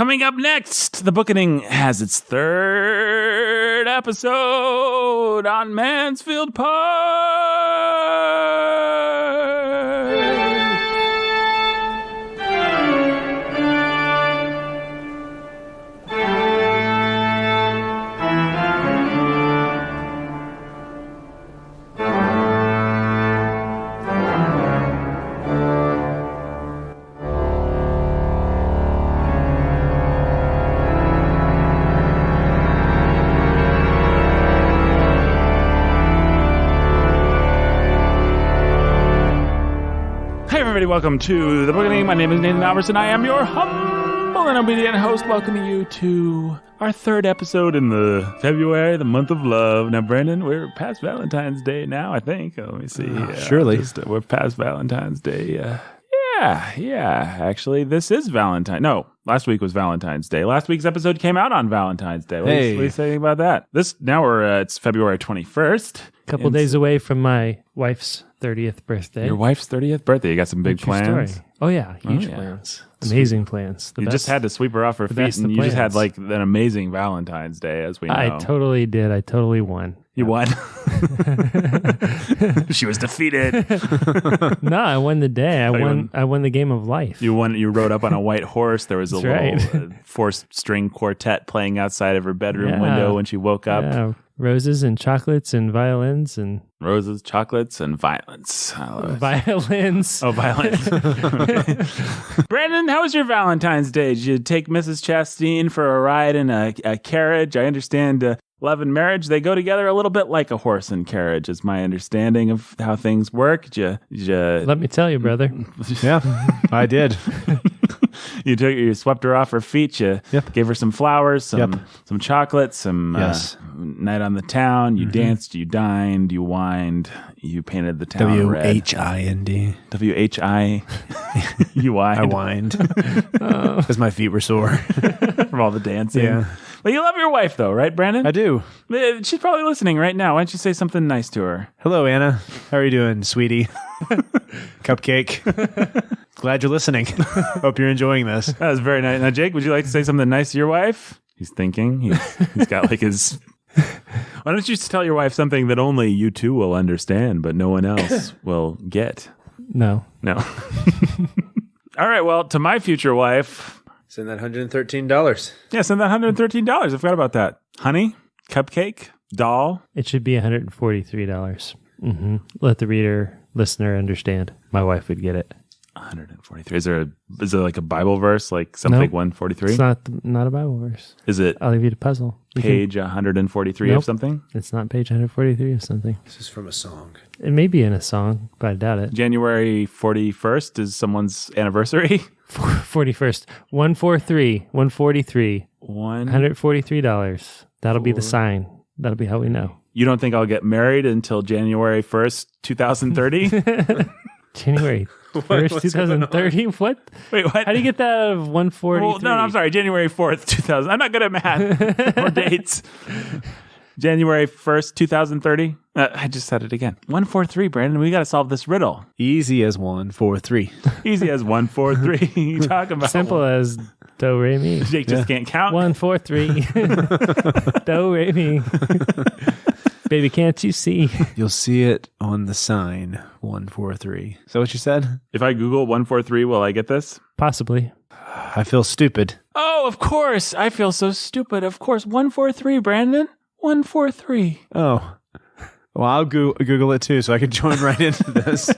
Coming up next, the Bookening has its third episode on Mansfield Park. Everybody, welcome to the Bookening. My name is Nathan Albertson. I am your humble and obedient host, welcoming you to our third episode in the February, the month of love. Now, Brandon, we're past Valentine's Day now, I think. Let me see. Surely. We're past Valentine's Day. Yeah. Actually, this is Valentine. No, last week was Valentine's Day. Last week's episode came out on Valentine's Day. What do you say about that? It's February 21st. A couple days away from my wife's 30th birthday. Your wife's 30th birthday? You got some big plans? Story. Oh, yeah. Huge plans. Amazing plans. You just had to sweep her off her feet, and you just had like an amazing Valentine's Day, as we know. I totally did. I totally won. You won? She was defeated. No, I won the day. I won the game of life. You won. You rode up on a white horse. There was a little four-string quartet playing outside of her bedroom window when she woke up. Yeah. Roses and chocolates and violins and... Roses, chocolates, and violence. Violins. Oh, violence. Okay. Brandon, how was your Valentine's Day? Did you take Mrs. Chastain for a ride in a carriage? I understand love and marriage, they go together a little bit like a horse and carriage, is my understanding of how things work. Let me tell you, brother. Yeah, I did. You swept her off her feet. You gave her some flowers, some chocolates, some night on the town. You danced, you dined, you wined, you painted the town red. W-H-I-N-D. W-H-I. You whined. I whined because my feet were sore from all the dancing. Yeah. But you love your wife, though, right, Brandon? I do. She's probably listening right now. Why don't you say something nice to her? Hello, Anna. How are you doing, sweetie? Cupcake. Glad you're listening. Hope you're enjoying this. That was very nice. Now, Jake, would you like to say something nice to your wife? He's thinking. He's got like his... Why don't you tell your wife something that only you two will understand, but no one else will get? No. All right, well, to my future wife... Send that $113. Yeah, send that $113. I forgot about that. Honey, cupcake, doll. It should be $143. Mm-hmm. Let the listener understand. My wife would get it. 143. Is there like a Bible verse, like something 143? It's not a Bible verse. Is it? I'll leave you the puzzle. Page 143 of something? It's not page 143 of something. This is from a song. It may be in a song, but I doubt it. January 41st is someone's anniversary. 41st. 143. 143. $143. That'll be the sign. That'll be how we know. You don't think I'll get married until January 1st, 2030? January 1st, 2030? What? Wait, what? How do you get that out of 143? Well, no, I'm sorry. January 4th, 2000. I'm not good at math or dates. January 1st, 2030. I just said it again. 143, Brandon. We got to solve this riddle. Easy as 143. Easy as 143. You talk about simple as do re mi. Jake just can't count. 143. Do re mi. Baby, can't you see? You'll see it on the sign 143. Is that what you said? If I Google 143, will I get this? Possibly. I feel stupid. Oh, of course. I feel so stupid. Of course. 143, Brandon. 143. Oh. Well, I'll Google it too, so I can join right into this.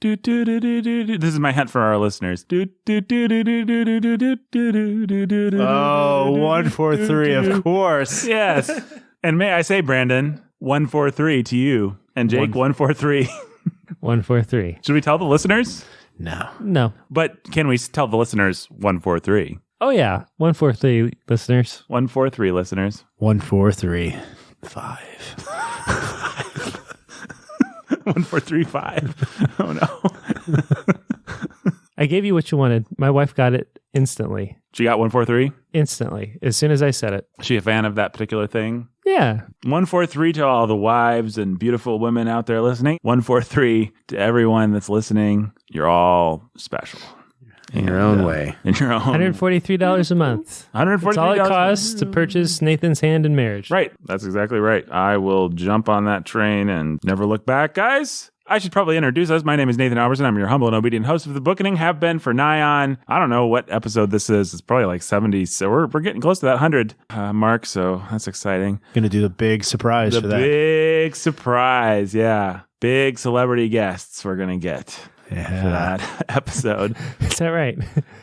This is my hint for our listeners. Oh, 143, of course. Yes. And may I say, Brandon, 143 to you. And Jake, 143. 143. Should we tell the listeners? No. But can we tell the listeners 143? Oh, yeah. 143 listeners. 143 listeners. 143. 5. 1435. Oh, no. I gave you what you wanted. My wife got it instantly. She got 143? Instantly. As soon as I said it. Is she a fan of that particular thing? Yeah. 143 to all the wives and beautiful women out there listening. 143 to everyone that's listening. You're all special. In your own way. In your own. $143 a month. $143. That's all it costs to purchase Nathan's hand in marriage. Right. That's exactly right. I will jump on that train and never look back. Guys, I should probably introduce us. My name is Nathan Albertson. I'm your humble and obedient host of the Bookening. Have been for nigh on, I don't know what episode this is. It's probably like 70. So we're getting close to that 100 mark. So that's exciting. Going to do the big surprise for that. The big surprise. Yeah. Big celebrity guests we're going to get for that episode. Is that right?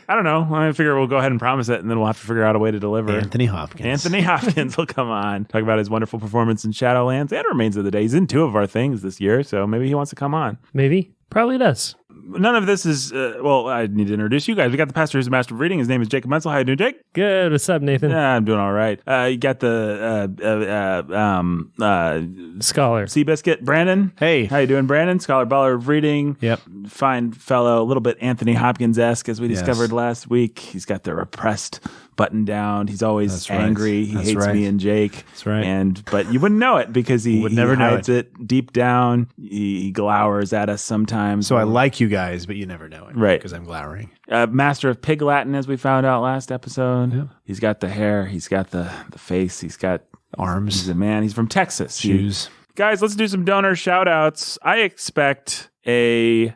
I don't know. I figure we'll go ahead and promise it, and then we'll have to figure out a way to deliver. Anthony Hopkins will come on, talk about his wonderful performance in Shadowlands and Remains of the Day. He's in 2 of our things this year, so maybe he wants to come on. Maybe. Probably does. None of this is, I need to introduce you guys. We got the pastor who's a master of reading. His name is Jacob Menzel. How you doing, Jake? Good. What's up, Nathan? Yeah, I'm doing all right. You got the Scholar. Seabiscuit, Brandon. Hey. How you doing, Brandon? Scholar, baller of reading. Yep. Fine fellow, a little bit Anthony Hopkins-esque, as we discovered last week. He's got the repressed button down. He's always angry. He hates me and Jake. That's right. But you wouldn't know it because he hides it deep down. He glowers at us sometimes. So I like you guys, but you never know it. Right. Because I'm glowering. Master of Pig Latin, as we found out last episode. Yeah. He's got the hair. He's got the face. He's got arms. He's a man. He's from Texas. Shoes. Guys, let's do some donor shout-outs. I expect a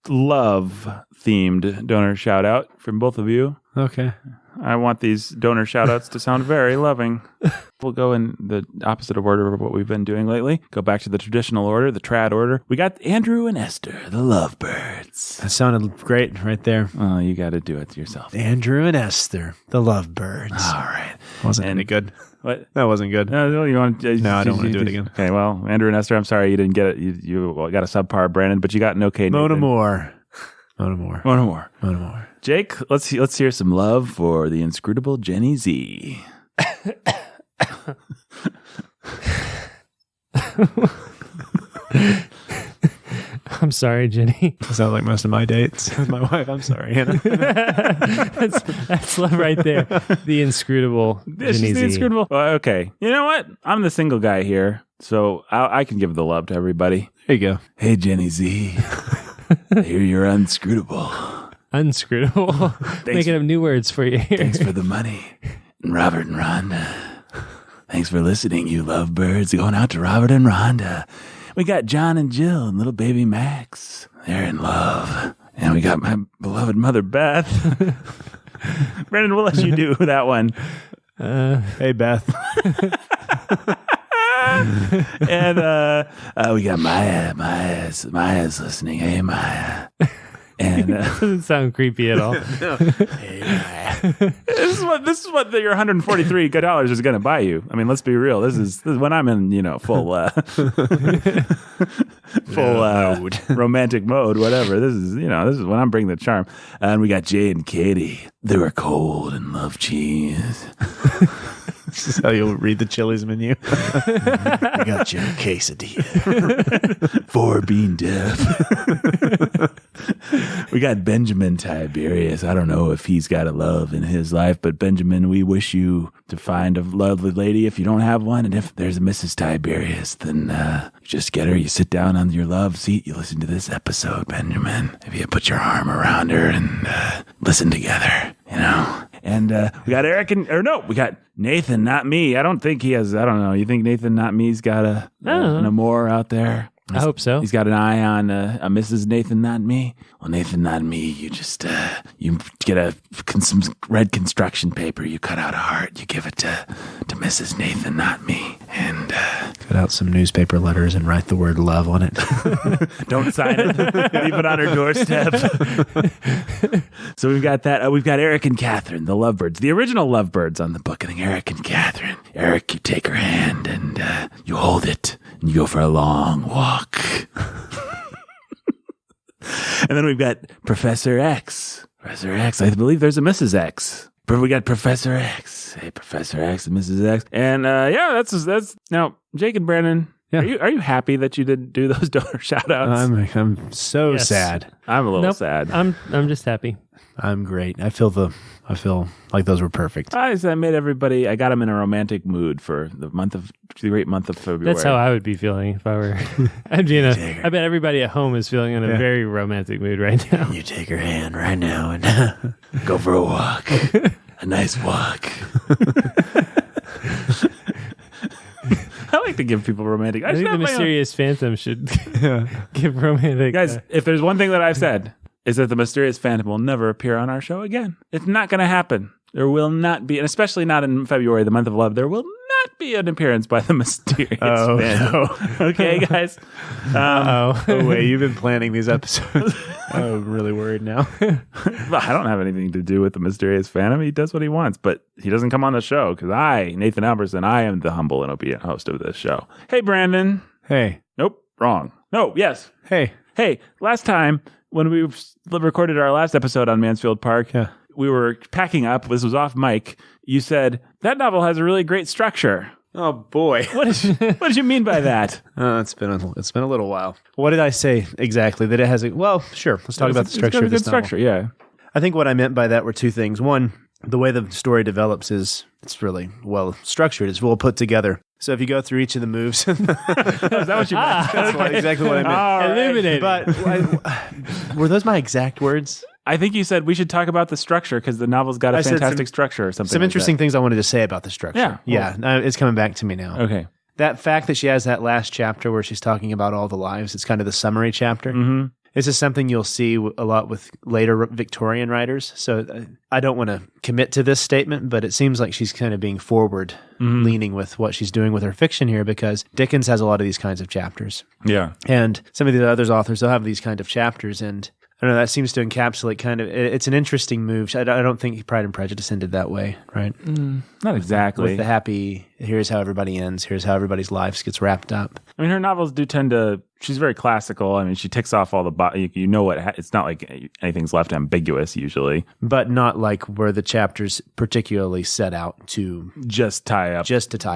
love-themed donor shout-out from both of you. Okay. I want these donor shout-outs to sound very loving. We'll go in the opposite order of what we've been doing lately. Go back to the traditional order, the trad order. We got Andrew and Esther, the lovebirds. That sounded great right there. Oh, you got to do it yourself. Andrew and Esther, the lovebirds. All right. Wasn't any good. What? That wasn't good. No, you want? No, I don't want to do it again. Okay, well, Andrew and Esther, I'm sorry you didn't get it. You got a subpar, Brandon, but you got an okay. Mona Nathan. Moore. Jake, let's hear some love for the inscrutable Jenny Z. I'm sorry, Jenny. That sounds like most of my dates with my wife. I'm sorry, Hannah. that's love right there. The inscrutable Jenny Z. The inscrutable. Okay. You know what? I'm the single guy here, so I can give the love to everybody. There you go. Hey, Jenny Z. I hear you're unscrutable. Unscrutable. Making up new words for you here. Thanks for the money. And Robert and Rhonda. Thanks for listening, you lovebirds. Going out to Robert and Rhonda. We got John and Jill and little baby Max. They're in love. And we got my beloved mother, Beth. Brandon, we'll let you do that one. Hey, Beth. And we got Maya's listening. Hey, Maya. And doesn't sound creepy at all. Hey, Maya. This is what your $143 is going to buy you. I mean, let's be real. This is when I'm in full romantic mode. Whatever. This is when I'm bringing the charm. And we got Jay and Katie. They were cold and love cheese. This is how you'll read the Chili's menu. I got you a quesadilla. 4 bean dip. We got Benjamin Tiberius. I don't know if he's got a love in his life, but Benjamin, we wish you to find a lovely lady if you don't have one. And if there's a Mrs. Tiberius, then just get her. You sit down on your love seat. You listen to this episode, Benjamin. If you put your arm around her and listen together, And we got we got Nathan, not me. I don't think he has, I don't know. You think Nathan, not me's got an amour out there? I hope so. He's got an eye on a Mrs. Nathan, not me. Well, Nathan, not me. You just, you get some red construction paper. You cut out a heart. You give it to Mrs. Nathan, not me. And cut out some newspaper letters and write the word love on it. Don't sign it. Leave it on her doorstep. So we've got that. We've got Eric and Catherine, the lovebirds, the original lovebirds on the Bookening. Eric and Catherine. Eric, you take her hand and you hold it and you go for a long walk. And then we've got Professor X. Professor X. I believe there's a Mrs. X. But we got Professor X. Hey, Professor X and Mrs. X. And that's now Jake and Brandon. Yeah. Are you happy that you didn't do those donor shout outs? I'm so sad. I'm a little sad. I'm just happy. I'm great. I feel like those were perfect. I made everybody. I got them in a romantic mood for the great month of February. That's how I would be feeling if I were. I bet everybody at home is feeling in a very romantic mood right now. You take her hand right now and go for a walk. A nice walk. I like to give people romantic. I think the Mysterious Phantom should give romantic. Guys, if there's one thing that I've said, is that the Mysterious Phantom will never appear on our show again. It's not going to happen. There will not be, and especially not in February, the month of love, there will not be an appearance by the Mysterious Phantom. No. Okay, guys? Oh, wait, you've been planning these episodes. I'm really worried now. I don't have anything to do with the Mysterious Phantom. He does what he wants, but he doesn't come on the show because I, Nathan Alberson, I am the humble and obedient host of this show. Hey, Brandon. Hey. Nope, wrong. No, yes. Hey. Hey, last time when we recorded our last episode on Mansfield Park, we were packing up. This was off mic. You said, that novel has a really great structure. Oh, boy. What did you mean by that? It's been a little while. What did I say exactly? That it has well, sure. Let's talk about the structure of this novel. Structure, yeah. I think what I meant by that were two things. One, the way the story develops it's really well structured. It's well put together. So if you go through each of the moves, is that what you meant? That's exactly what I meant. Illuminated. But were those my exact words? I think you said we should talk about the structure because the novel's got a fantastic structure or something. Some interesting things I wanted to say about the structure. Yeah. It's coming back to me now. Okay. That fact that she has that last chapter where she's talking about all the lives, it's kind of the summary chapter. Mm-hmm. This is something you'll see a lot with later Victorian writers. So I don't want to commit to this statement, but it seems like she's kind of being forward leaning with what she's doing with her fiction here because Dickens has a lot of these kinds of chapters. Yeah. And some of the other authors, they'll have these kind of chapters. And I don't know, that seems to encapsulate kind of, it's an interesting move. I don't think Pride and Prejudice ended that way, right? Not exactly. With the happy, here's how everybody ends, here's how everybody's lives gets wrapped up. I mean, her novels do tend to, she's very classical. I mean, she ticks off all the, you know what, it's not like anything's left ambiguous usually. But not like where the chapters particularly set out to just to tie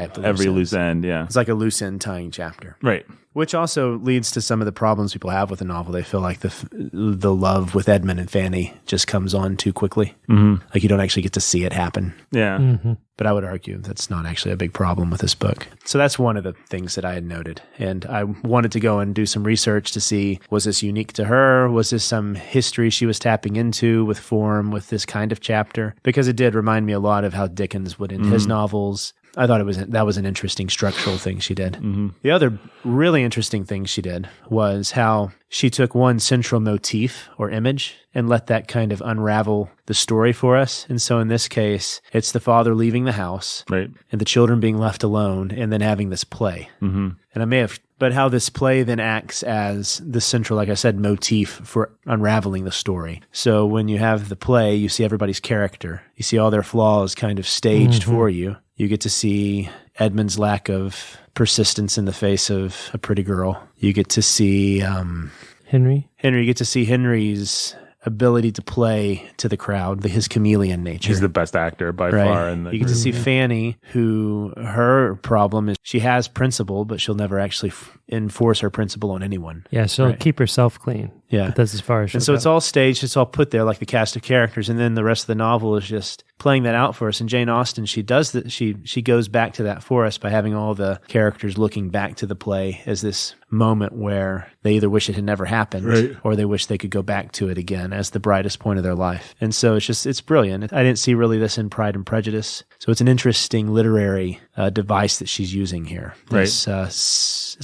up the every loose end, yeah. It's like a loose end tying chapter. Right. Which also leads to some of the problems people have with a novel. They feel like the love with Edmund and Fanny just comes on too quickly. Mm-hmm. Like you don't actually get to see it happen. Yeah. Mm-hmm. But I would argue that's not actually a big problem with this book. So that's one of the things that I had noted. And I wanted to go and do some research to see, was this unique to her? Was this some history she was tapping into with form, with this kind of chapter? Because it did remind me a lot of how Dickens would end his novels. I thought that was an interesting structural thing she did. Mm-hmm. The other really interesting thing she did was how she took one central motif or image and let that kind of unravel the story for us. And so in this case, it's the father leaving the house right, and the children being left alone and then having this play. Mm-hmm. And but how this play then acts as the central, like I said, motif for unraveling the story. So when you have the play, you see everybody's character. You see all their flaws kind of staged for you. You get to see Edmund's lack of persistence in the face of a pretty girl. You get to see Henry. You get to see Henry's ability to play to the crowd, his chameleon nature. He's the best actor by far. You get to see Fanny, who her problem is she has principle, but she'll never actually enforce her principle on anyone. Yeah, she'll keep herself clean. Yeah. But that's as far as she'll And so go. it's all staged, it's all put there like the cast of characters, and then the rest of the novel is just playing that out for us. And Jane Austen, she does that. She goes back to that for us by having all the characters looking back to the play as this moment where they either wish it had never happened or they wish they could go back to it again as the brightest point of their life. And so it's brilliant. I didn't see really this in Pride and Prejudice. So it's an interesting literary device that she's using here. It's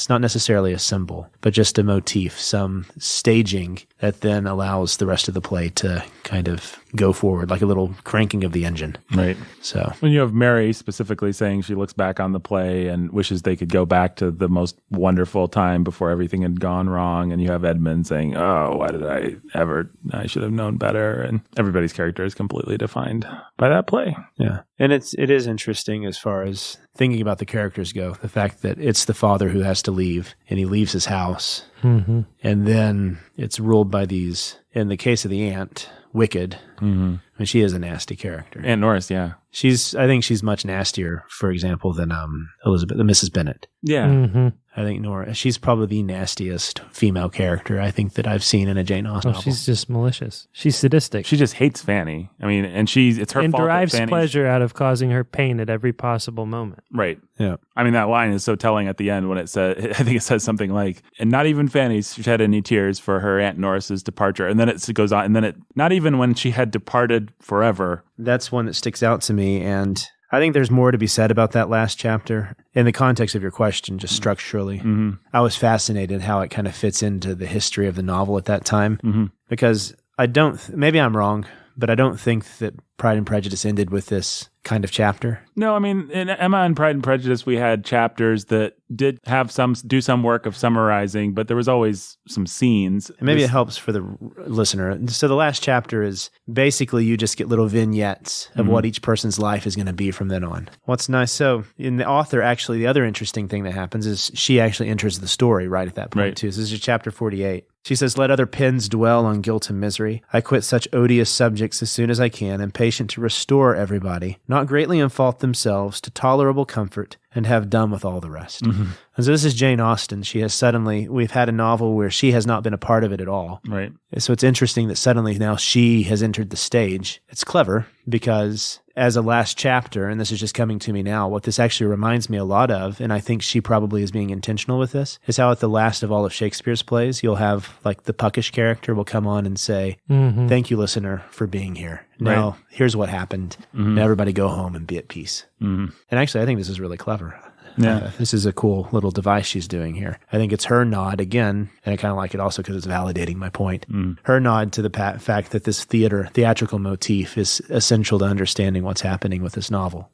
not necessarily a symbol, but just a motif, some staging that then allows the rest of the play to kind of go forward, like a little cranking of the engine. Right. So when you have Mary specifically saying she looks back on the play and wishes they could go back to the most wonderful time before everything had gone wrong, and you have Edmund saying, "Oh, why did I should have known better," and everybody's character is completely defined by that play. Yeah. And it is interesting as far as thinking about the characters go, the fact that it's the father who has to leave, and he leaves his house. Mm-hmm. And then it's ruled by these, in the case of the aunt, wicked. Mm-hmm. I mean, she is a nasty character. Aunt Norris, yeah. I think she's much nastier, for example, than Mrs. Bennet. Yeah. Mm-hmm. I think Nora, she's probably the nastiest female character I think that I've seen in a Jane Austen novel. She's just malicious. She's sadistic. She just hates Fanny. I mean, and it's her and fault. Derives that Fanny's pleasure out of causing her pain at every possible moment. Right. Yeah. I mean, that line is so telling at the end when it says, I think it says something like, and not even Fanny shed any tears for her Aunt Norris's departure. And then it goes on, and then not even when she had departed forever. That's one that sticks out to me, and I think there's more to be said about that last chapter. In the context of your question, just structurally, I was fascinated how it kind of fits into the history of the novel at that time, because maybe I'm wrong, but I don't think that Pride and Prejudice ended with this kind of chapter. No, I mean, in Emma and Pride and Prejudice, we had chapters that did have do some work of summarizing, but there was always some scenes. And maybe it helps for the listener. So the last chapter is basically you just get little vignettes of what each person's life is going to be from then on. What's nice, so in the author, actually, the other interesting thing that happens is she actually enters the story right at that point, too. So this is chapter 48. She says, "Let other pens dwell on guilt and misery. I quit such odious subjects as soon as I can, impatient to restore everybody, not greatly in fault themselves, to tolerable comfort, and have done with all the rest." And so this is Jane Austen. We've had a novel where she has not been a part of it at all. Right. So it's interesting that suddenly now she has entered the stage. It's clever because as a last chapter, and this is just coming to me now, what this actually reminds me a lot of, and I think she probably is being intentional with this, is how at the last of all of Shakespeare's plays, you'll have like the puckish character will come on and say, "Thank you, listener, for being here. Now, here's what happened. Now everybody go home and be at peace." And actually, I think this is really clever. Yeah. This is a cool little device she's doing here. I think it's her nod again, and I kind of like it also because it's validating my point. Her nod to the fact that this theatrical motif is essential to understanding what's happening with this novel.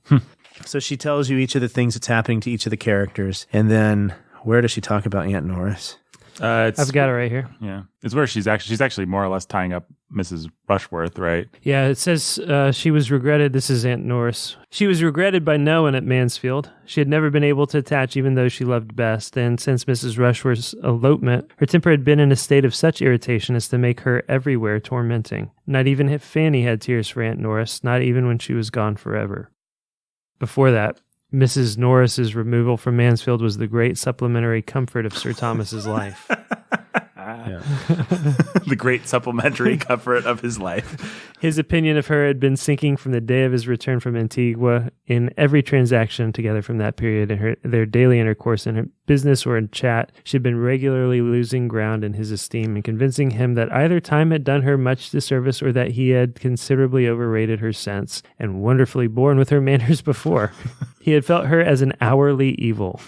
So she tells you each of the things that's happening to each of the characters, and then where does she talk about Aunt Norris? I've got it right here. Yeah. It's where she's actually more or less tying up Mrs. Rushworth, right? Yeah, it says she was regretted. This is Aunt Norris. She was regretted by no one at Mansfield. She had never been able to attach even those she loved best, and since Mrs. Rushworth's elopement, her temper had been in a state of such irritation as to make her everywhere tormenting. Not even Fanny had tears for Aunt Norris, not even when she was gone forever. Before that, Mrs. Norris's removal from Mansfield was the great supplementary comfort of Sir Thomas's life. The great supplementary comfort of his life. His opinion of her had been sinking from the day of his return from Antigua. In every transaction together from that period, in their daily intercourse in her business or in chat, she had been regularly losing ground in his esteem and convincing him that either time had done her much disservice or that he had considerably overrated her sense and wonderfully borne with her manners before. He had felt her as an hourly evil,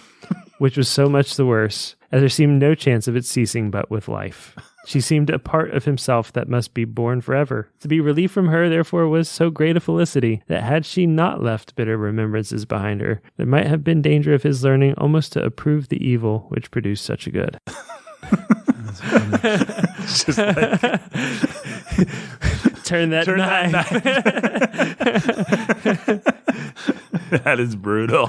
which was so much the worse, as there seemed no chance of its ceasing but with life. She seemed a part of himself that must be borne forever. To be relieved from her, therefore, was so great a felicity, that had she not left bitter remembrances behind her, there might have been danger of his learning almost to approve the evil which produced such a good. Just like, Turn that knife. That is brutal.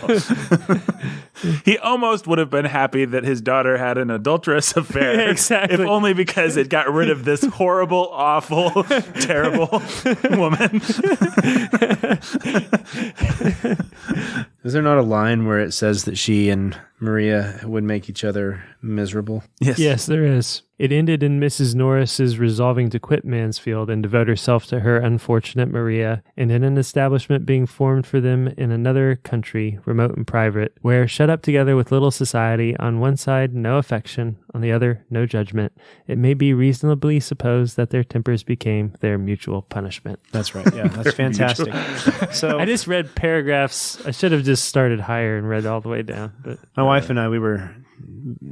He almost would have been happy that his daughter had an adulterous affair. Yeah, exactly. If only because it got rid of this horrible, awful, terrible woman. Is there not a line where it says that she and Maria would make each other miserable? Yes, there is. It ended in Mrs. Norris's resolving to quit Mansfield and devote herself to her unfortunate Maria, and in an establishment being formed for them in another country, remote and private, where, shut up together with little society, on one side no affection, on the other no judgment, it may be reasonably supposed that their tempers became their mutual punishment. That's right. Yeah, that's fantastic. So I just read paragraphs. I should have just started higher and read all the way down. But my wife and I,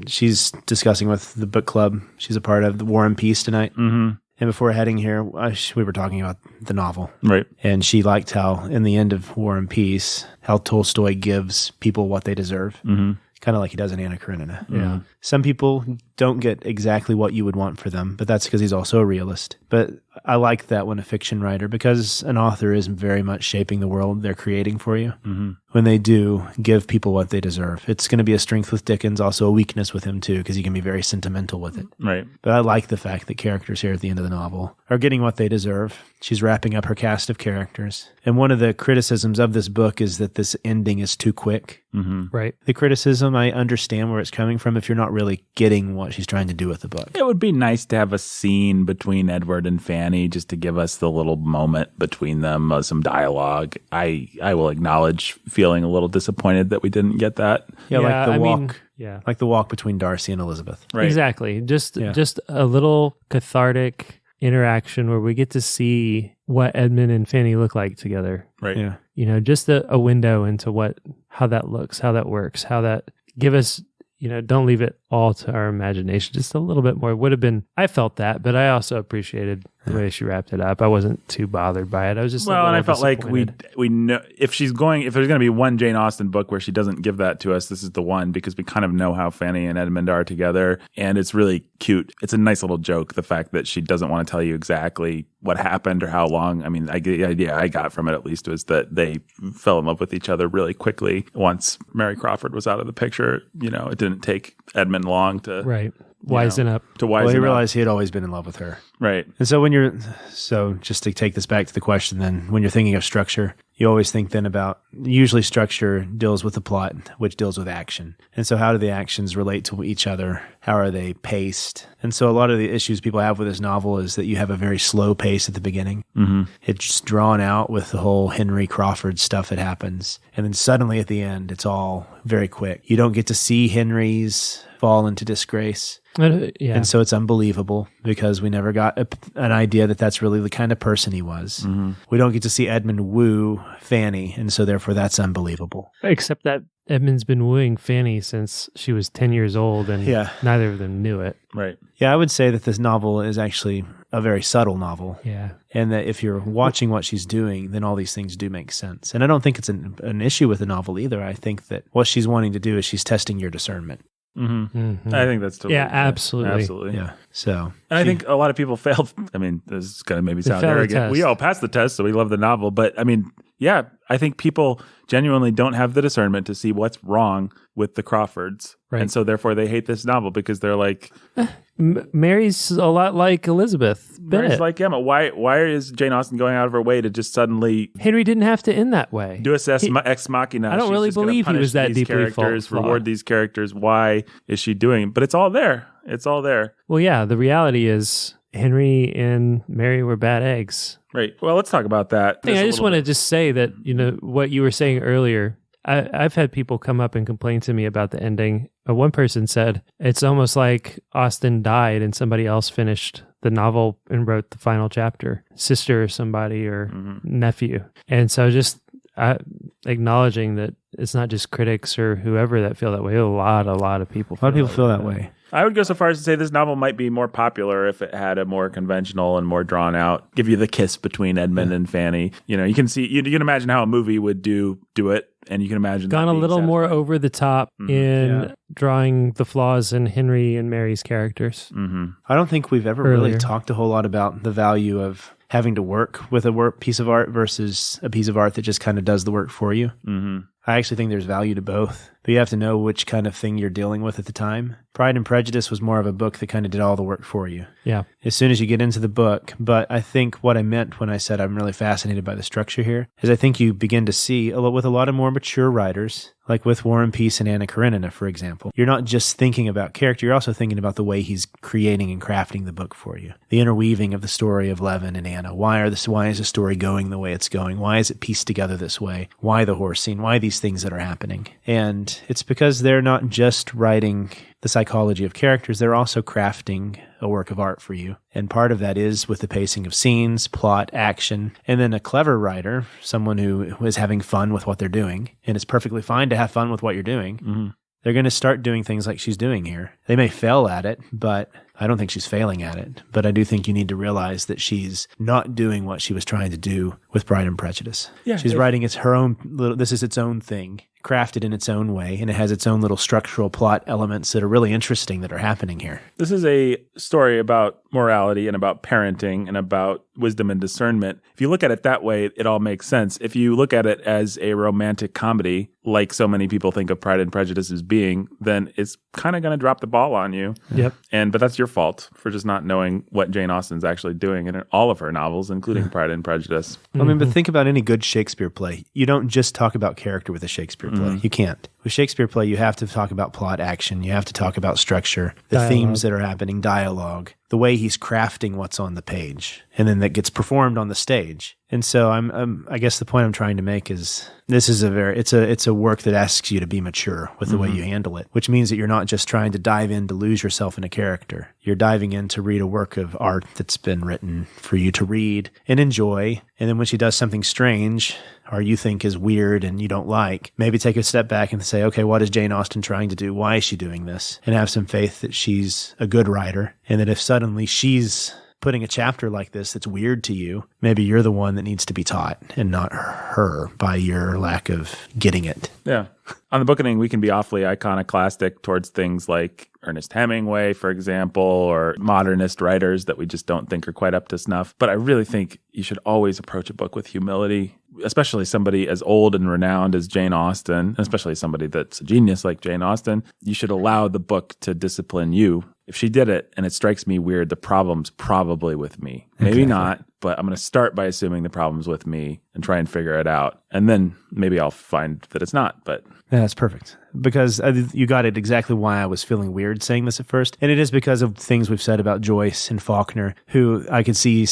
she's discussing with the book club. She's a part of the War and Peace tonight. Mm-hmm. And before heading here, we were talking about the novel. Right. And she liked how, in the end of War and Peace, how Tolstoy gives people what they deserve. Mm-hmm. Kind of like he does in Anna Karenina. Yeah. Some people don't get exactly what you would want for them, but that's because he's also a realist. But I like that when a fiction writer, because an author is very much shaping the world they're creating for you. Mm-hmm. When they do give people what they deserve, it's going to be a strength with Dickens, also a weakness with him too, because he can be very sentimental with it. Right. But I like the fact that characters here at the end of the novel are getting what they deserve. She's wrapping up her cast of characters. And one of the criticisms of this book is that this ending is too quick. Mm-hmm. Right. The criticism, I understand where it's coming from if you're not really getting what she's trying to do with the book. It would be nice to have a scene between Edward and Fanny just to give us the little moment between them, some dialogue. I will acknowledge feeling a little disappointed that we didn't get that. Yeah, like the walk. mean, yeah. Like the walk between Darcy and Elizabeth. Right. Exactly. Just a little cathartic interaction where we get to see what Edmund and Fanny look like together. Right. Yeah. You know, just a window into how that looks, how that works, how that give us, you know, don't leave it all to our imagination. Just a little bit more would have been, I felt that, but I also appreciated the way she wrapped it up. I wasn't too bothered by it. I was just and I felt like we know if there's going to be one Jane Austen book where she doesn't give that to us, this is the one, because we kind of know how Fanny and Edmund are together, and it's really cute. It's a nice little joke, the fact that she doesn't want to tell you exactly what happened or how long. I mean, the idea I got from it at least was that they fell in love with each other really quickly once Mary Crawford was out of the picture. You know, it didn't take Edmund long to wisen up. Well, he realized he had always been in love with her. Right. And so just to take this back to the question then, when you're thinking of structure, you always think then about, usually structure deals with the plot, which deals with action. And so how do the actions relate to each other? How are they paced? And so a lot of the issues people have with this novel is that you have a very slow pace at the beginning. Mm-hmm. It's drawn out with the whole Henry Crawford stuff that happens. And then suddenly at the end, it's all very quick. You don't get to see Henry's fall into disgrace. And so it's unbelievable because we never got an idea that that's really the kind of person he was. Mm-hmm. We don't get to see Edmund woo Fanny, and so therefore that's unbelievable. Except that Edmund's been wooing Fanny since she was 10 years old, and neither of them knew it. Right. Yeah, I would say that this novel is actually a very subtle novel. Yeah. And that if you're watching what she's doing, then all these things do make sense. And I don't think it's an issue with the novel either. I think that what she's wanting to do is she's testing your discernment. Mm-hmm. Mm-hmm. I think that's totally absolutely. Yeah. So, and I think a lot of people failed. I mean, this is going to maybe sound arrogant. We all passed the test, so we love the novel. But I mean, yeah, I think people genuinely don't have the discernment to see what's wrong with the Crawfords, and so therefore they hate this novel because they're like, Mary's a lot like Elizabeth Bennet. Mary's like Emma. Why is Jane Austen going out of her way to just suddenly Henry didn't have to end that way. Do a ex machina. I don't really believe he was that deeply flawed. Reward these characters. Why is she doing it? But it's all there. It's all there. Well, yeah, the reality is Henry and Mary were bad eggs. Right. Well, let's talk about that. I just want to just say that, you know, what you were saying earlier, I've had people come up and complain to me about the ending. One person said, it's almost like Austen died and somebody else finished the novel and wrote the final chapter, sister or somebody or nephew. And so just acknowledging that it's not just critics or whoever that feel that way. A lot of people feel that way. I would go so far as to say this novel might be more popular if it had a more conventional and more drawn out, give you the kiss between Edmund and Fanny. You know, you can see, you can imagine how a movie would do it, and you can imagine gone a little more over the top in drawing the flaws in Henry and Mary's characters. Mm-hmm. I don't think we've ever really talked a whole lot about the value of having to work with a piece of art versus a piece of art that just kind of does the work for you. Mm-hmm. I actually think there's value to both, but you have to know which kind of thing you're dealing with at the time. Pride and Prejudice was more of a book that kind of did all the work for you. Yeah. As soon as you get into the book. But I think what I meant when I said I'm really fascinated by the structure here is I think you begin to see, with a lot of more mature writers, like with War and Peace and Anna Karenina, for example, you're not just thinking about character, you're also thinking about the way he's creating and crafting the book for you. The interweaving of the story of Levin and Anna. Why is the story going the way it's going? Why is it pieced together this way? Why the horse scene? Why these things that are happening? And it's because they're not just writing the psychology of characters, they're also crafting a work of art for you. And part of that is with the pacing of scenes, plot, action, and then a clever writer, someone who is having fun with what they're doing, and it's perfectly fine to have fun with what you're doing. Mm-hmm. They're going to start doing things like she's doing here. They may fail at it, but I don't think she's failing at it, but I do think you need to realize that she's not doing what she was trying to do with Pride and Prejudice. Yeah, she's writing it's her own little, this is its own thing, crafted in its own way, and it has its own little structural plot elements that are really interesting that are happening here. This is a story about morality and about parenting and about wisdom and discernment. If you look at it that way, it all makes sense. If you look at it as a romantic comedy, like so many people think of Pride and Prejudice as being, then it's kind of going to drop the ball on you. Yep. But that's your fault for just not knowing what Jane Austen's actually doing in all of her novels, including Pride and Prejudice. I mean, but think about any good Shakespeare play. You don't just talk about character with a Shakespeare play. You can't. With Shakespeare play, you have to talk about plot, action. You have to talk about structure, the Dialogue. themes that are happening, dialogue, the way he's crafting what's on the page, and then that gets performed on the stage. And so I guess the point I'm trying to make is this is it's a work that asks you to be mature with the way you handle it, which means that you're not just trying to dive in to lose yourself in a character. You're diving in to read a work of art that's been written for you to read and enjoy. And then when she does something strange or you think is weird and you don't like, maybe take a step back and say, okay, what is Jane Austen trying to do? Why is she doing this? And have some faith that she's a good writer, and that if suddenly she's putting a chapter like this that's weird to you, maybe you're the one that needs to be taught and not her by your lack of getting it. Yeah. On the Bookening, we can be awfully iconoclastic towards things like Ernest Hemingway, for example, or modernist writers that we just don't think are quite up to snuff. But I really think you should always approach a book with humility, especially somebody as old and renowned as Jane Austen, especially somebody that's a genius like Jane Austen. You should allow the book to discipline you. If she did it and it strikes me weird, the problem's probably with me. Maybe not, but I'm going to start by assuming the problem's with me and try and figure it out. And then maybe I'll find that it's not, but... Yeah, that's perfect. Because you got it exactly why I was feeling weird saying this at first. And it is because of things we've said about Joyce and Faulkner, who I could see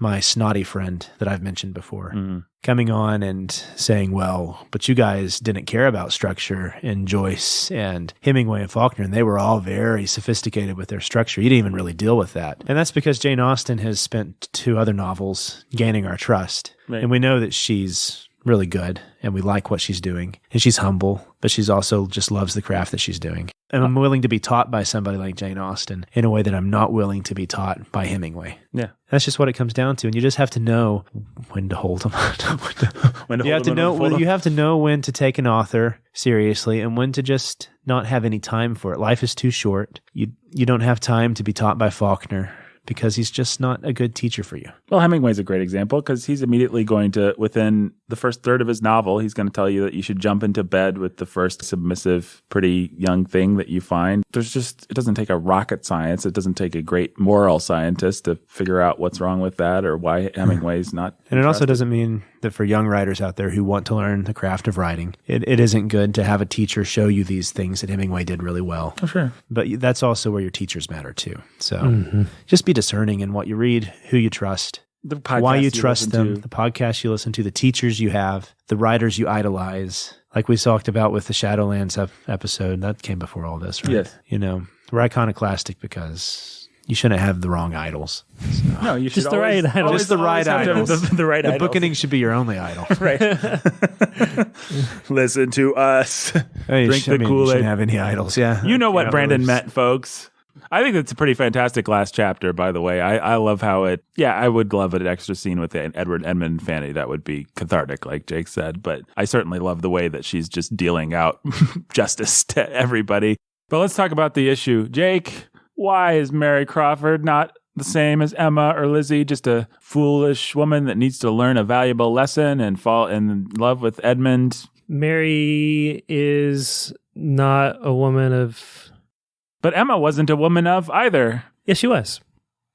my snotty friend that I've mentioned before coming on and saying, well, but you guys didn't care about structure in Joyce and Hemingway and Faulkner, and they were all very sophisticated with their structure. You didn't even really deal with that. And that's because Jane Austen has spent 2 other novels gaining our trust. Right. And we know that she's really good and we like what she's doing, and she's humble, but she's also just loves the craft that she's doing. And I'm willing to be taught by somebody like Jane Austen in a way that I'm not willing to be taught by Hemingway. Yeah. That's just what it comes down to. And you just have to know when to hold them. You have to know when to take an author seriously and when to just not have any time for it. Life is too short. You don't have time to be taught by Faulkner, because he's just not a good teacher for you. Well, Hemingway's a great example because he's immediately going to, within the first third of his novel, he's going to tell you that you should jump into bed with the first submissive, pretty young thing that you find. It doesn't take a rocket science. It doesn't take a great moral scientist to figure out what's wrong with that or why Hemingway's not. And it also doesn't mean that for young writers out there who want to learn the craft of writing, it isn't good to have a teacher show you these things that Hemingway did really well. Oh, sure. But that's also where your teachers matter too. So just be discerning in what you read, who you trust, why you trust them, the podcasts you listen to, the teachers you have, the writers you idolize. Like we talked about with the Shadowlands episode, that came before all this, right? Yes. We're iconoclastic because you shouldn't have the wrong idols. So. No, you should just the right idols. Just the right idols. The right idols. Bookening should be your only idol. Right. Listen to us. Drink the Kool-Aid. You shouldn't have any idols. Yeah. You know what Brandon meant, folks. I think that's a pretty fantastic last chapter, by the way. I love how I would love an extra scene with Edward, Edmund, and Fanny. That would be cathartic, like Jake said. But I certainly love the way that she's just dealing out justice to everybody. But let's talk about the issue. Jake, why is Mary Crawford not the same as Emma or Lizzie, just a foolish woman that needs to learn a valuable lesson and fall in love with Edmund? Mary is not a woman of... But Emma wasn't a woman of either. Yes, she was.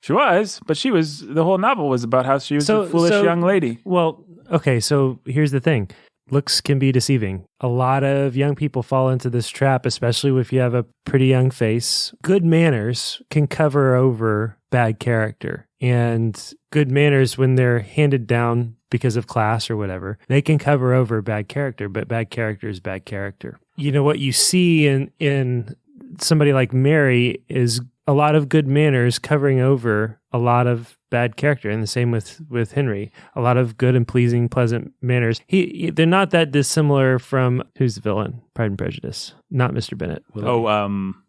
She was, but the whole novel was about how she was a foolish young lady. Well, okay, so here's the thing. Looks can be deceiving. A lot of young people fall into this trap, especially if you have a pretty young face. Good manners can cover over bad character. And good manners, when they're handed down because of class or whatever, they can cover over bad character, but bad character is bad character. You know, what you see in somebody like Mary is a lot of good manners covering over a lot of bad character, and the same with Henry. A lot of good and pleasing, pleasant manners. They're not that dissimilar from who's the villain? Pride and Prejudice, not Mr. Bennett.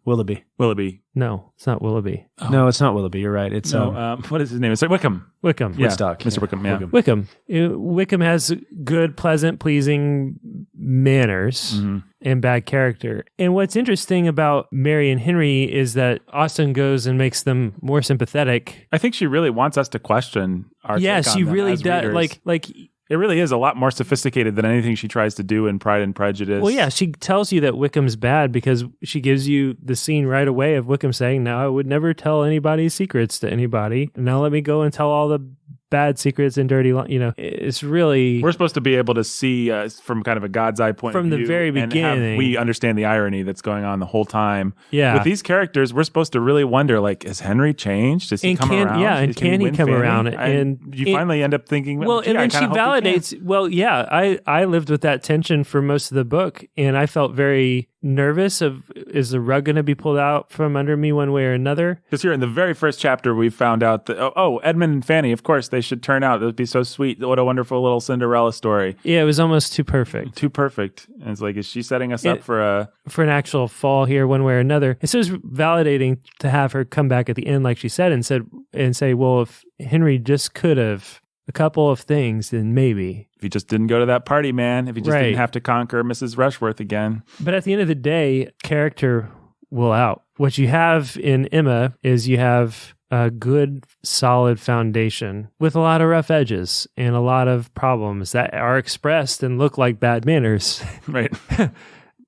Willoughby. Willoughby. No, it's not Willoughby. Oh. No, it's not Willoughby. You're right. It's what is his name? It's like Wickham. Wickham. Yeah, Woodstock. Mr. Wickham. Yeah. Wickham. Wickham has good, pleasant, pleasing manners and bad character. And what's interesting about Mary and Henry is that Austen goes and makes them more sympathetic. I think she really wants us to question our take on she them really as does. readers. Like it really is a lot more sophisticated than anything she tries to do in Pride and Prejudice. Well, yeah, she tells you that Wickham's bad because she gives you the scene right away of Wickham saying, "Now I would never tell anybody's secrets to anybody. Now let me go and tell all the bad secrets and dirty, it's really... We're supposed to be able to see from kind of a God's eye point from of view. The very beginning. We understand the irony that's going on the whole time. Yeah. With these characters, we're supposed to really wonder, like, has Henry changed? Does he come around? Yeah, and can he come around? And you finally end up thinking, well, and then she validates, I lived with that tension for most of the book, and I felt very nervous of, is the rug going to be pulled out from under me one way or another? Because here in the very first chapter, we found out that, Edmund and Fanny, of course, they should turn out. It would be so sweet. What a wonderful little Cinderella story. Yeah, it was almost too perfect. Too perfect. And it's like, is she setting us up for an actual fall here one way or another? It's just validating to have her come back at the end, like she said, and say, well, if Henry just could have a couple of things, then maybe. If he just didn't go to that party, man. If he just didn't have to conquer Mrs. Rushworth again. But at the end of the day, character will out. What you have in Emma is you have a good, solid foundation with a lot of rough edges and a lot of problems that are expressed and look like bad manners. Right.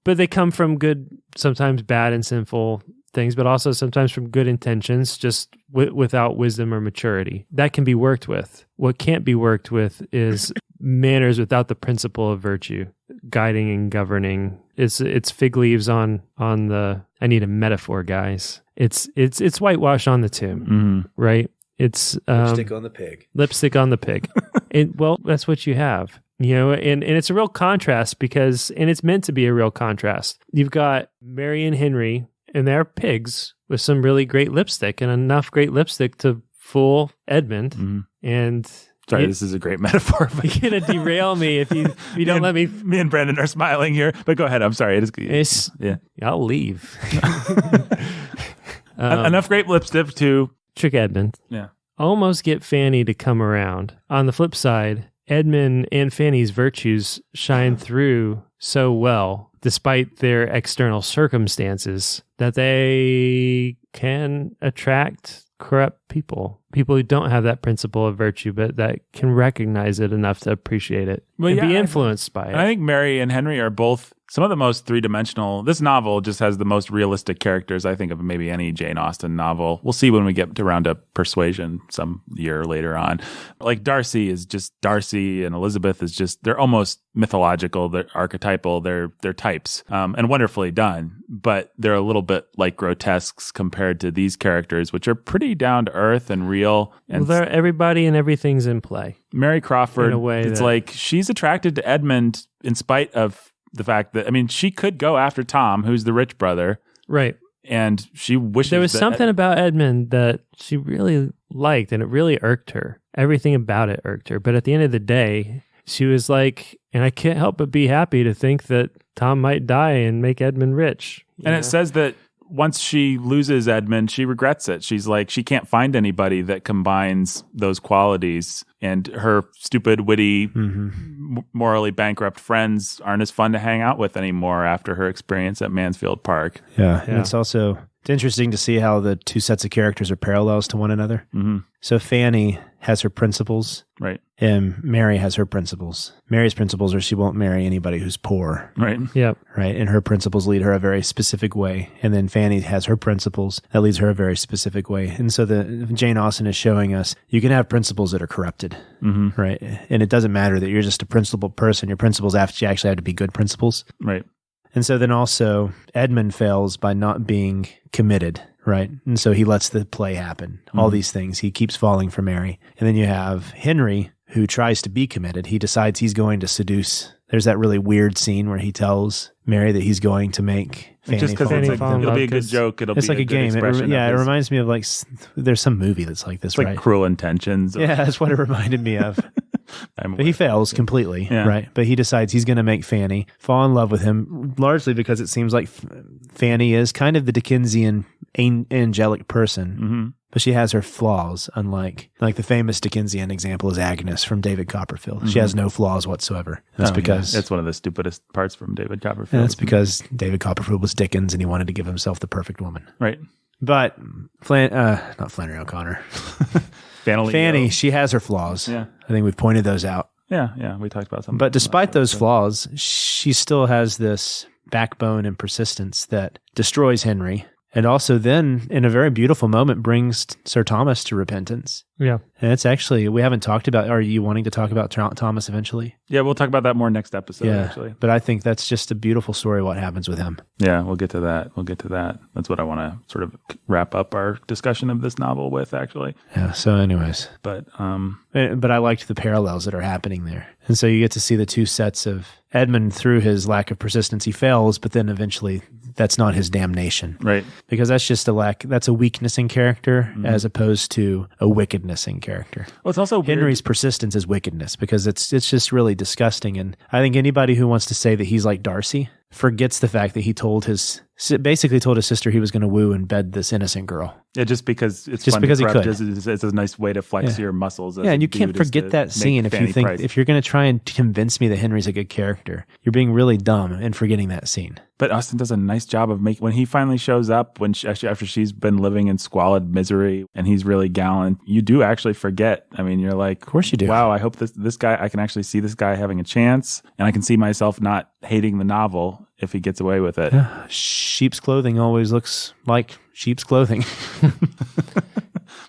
But they come from good, sometimes bad and sinful things, but also sometimes from good intentions, just without wisdom or maturity. That can be worked with. What can't be worked with is manners without the principle of virtue, guiding and governing. It's fig leaves on the. I need a metaphor, guys. It's whitewash on the tomb, right? It's lipstick on the pig. Lipstick on the pig. Well, that's what you have. And it's a real contrast and it's meant to be a real contrast. You've got Mary and Henry, and they're pigs with some really great lipstick and enough great lipstick to fool Edmund. Mm-hmm. And sorry, this is a great metaphor. You're going to derail me if you don't let me. Me and Brandon are smiling here, but go ahead. I'm sorry. I'll leave. Enough great lipstick to trick Edmund. Yeah. Almost get Fanny to come around. On the flip side, Edmund and Fanny's virtues shine through so well, despite their external circumstances, that they can attract corrupt people who don't have that principle of virtue, but that can recognize it enough to appreciate it and be influenced by it. I think Mary and Henry are both some of the most three-dimensional. This novel just has the most realistic characters, I think, of maybe any Jane Austen novel. We'll see when we get around to Persuasion some year later on. Like Darcy is just Darcy, and Elizabeth is just, they're almost mythological, they're archetypal, they're types, and wonderfully done, but they're a little bit like grotesques compared to these characters, which are pretty down to earth and real. And everybody and everything's in play. Mary Crawford, in a way it's like she's attracted to Edmund in spite of the fact that, she could go after Tom, who's the rich brother. Right. And she wishes there was something about Edmund that she really liked, and it really irked her. Everything about it irked her. But at the end of the day, she was like, and I can't help but be happy to think that Tom might die and make Edmund rich. And it says that once she loses Edmund, she regrets it. She's like, she can't find anybody that combines those qualities. And her stupid, witty, morally bankrupt friends aren't as fun to hang out with anymore after her experience at Mansfield Park. Yeah. And it's interesting to see how the two sets of characters are parallels to one another. Mm-hmm. So Fanny has her principles. Right. And Mary has her principles. Mary's principles are she won't marry anybody who's poor. Right. Yep. Right. And her principles lead her a very specific way. And then Fanny has her principles that leads her a very specific way. And so Jane Austen is showing us you can have principles that are corrupted. Mm-hmm. Right. And it doesn't matter that you're just a principled person. Your principles actually have to be good principles. Right. And so then also Edmund fails by not being committed, right? And so he lets the play happen. All these things. He keeps falling for Mary. And then you have Henry, who tries to be committed. He decides he's going to seduce. There's that really weird scene where he tells Mary that he's going to make Just because Fanny fall in it'll love, be a good 'cause joke. It's like a game. It reminds me of like there's some movie that's like this, it's like right? Cruel Intentions. Yeah, that's what it reminded me of. But he fails completely, right? But he decides he's going to make Fanny fall in love with him, largely because it seems like Fanny is kind of the Dickensian angelic person, but she has her flaws, unlike like the famous Dickensian example is Agnes from David Copperfield. She has no flaws whatsoever. That's because it's one of the stupidest parts from David Copperfield. And that's because David Copperfield was Dickens and he wanted to give himself the perfect woman. Right. But not Flannery O'Connor. Fanny, she has her flaws. Yeah. I think we've pointed those out. Yeah, we talked about something. But despite those flaws, she still has this backbone and persistence that destroys Henry. And also then, in a very beautiful moment, brings Sir Thomas to repentance. Yeah. And it's actually, we haven't talked about, are you wanting to talk about Thomas eventually? Yeah, we'll talk about that more next episode, actually. But I think that's just a beautiful story, what happens with him. Yeah, we'll get to that. That's what I want to sort of wrap up our discussion of this novel with, actually. Yeah, so anyways. But I liked the parallels that are happening there. And so you get to see the two sets of Edmund through his lack of persistence. He fails, but then eventually that's not his damnation. Right. Because that's just that's a weakness in character as opposed to a wickedness in character. Well, it's also Henry's persistence is wickedness because it's just really disgusting. And I think anybody who wants to say that he's like Darcy forgets the fact that he basically told his sister he was going to woo and bed this innocent girl. Yeah, just because it's just fun because to he corrupt, could. it's a nice way to flex your muscles. Yeah, and you can't forget that scene if you're going to try and convince me that Henry's a good character. You're being really dumb and forgetting that scene. But Austen does a nice job of when he finally shows up after she's been living in squalid misery and he's really gallant. You do actually forget. I mean, you're like, of course you do. Wow, I hope this guy. I can actually see this guy having a chance, and I can see myself not hating the novel if he gets away with it. Yeah. Sheep's clothing always looks like sheep's clothing.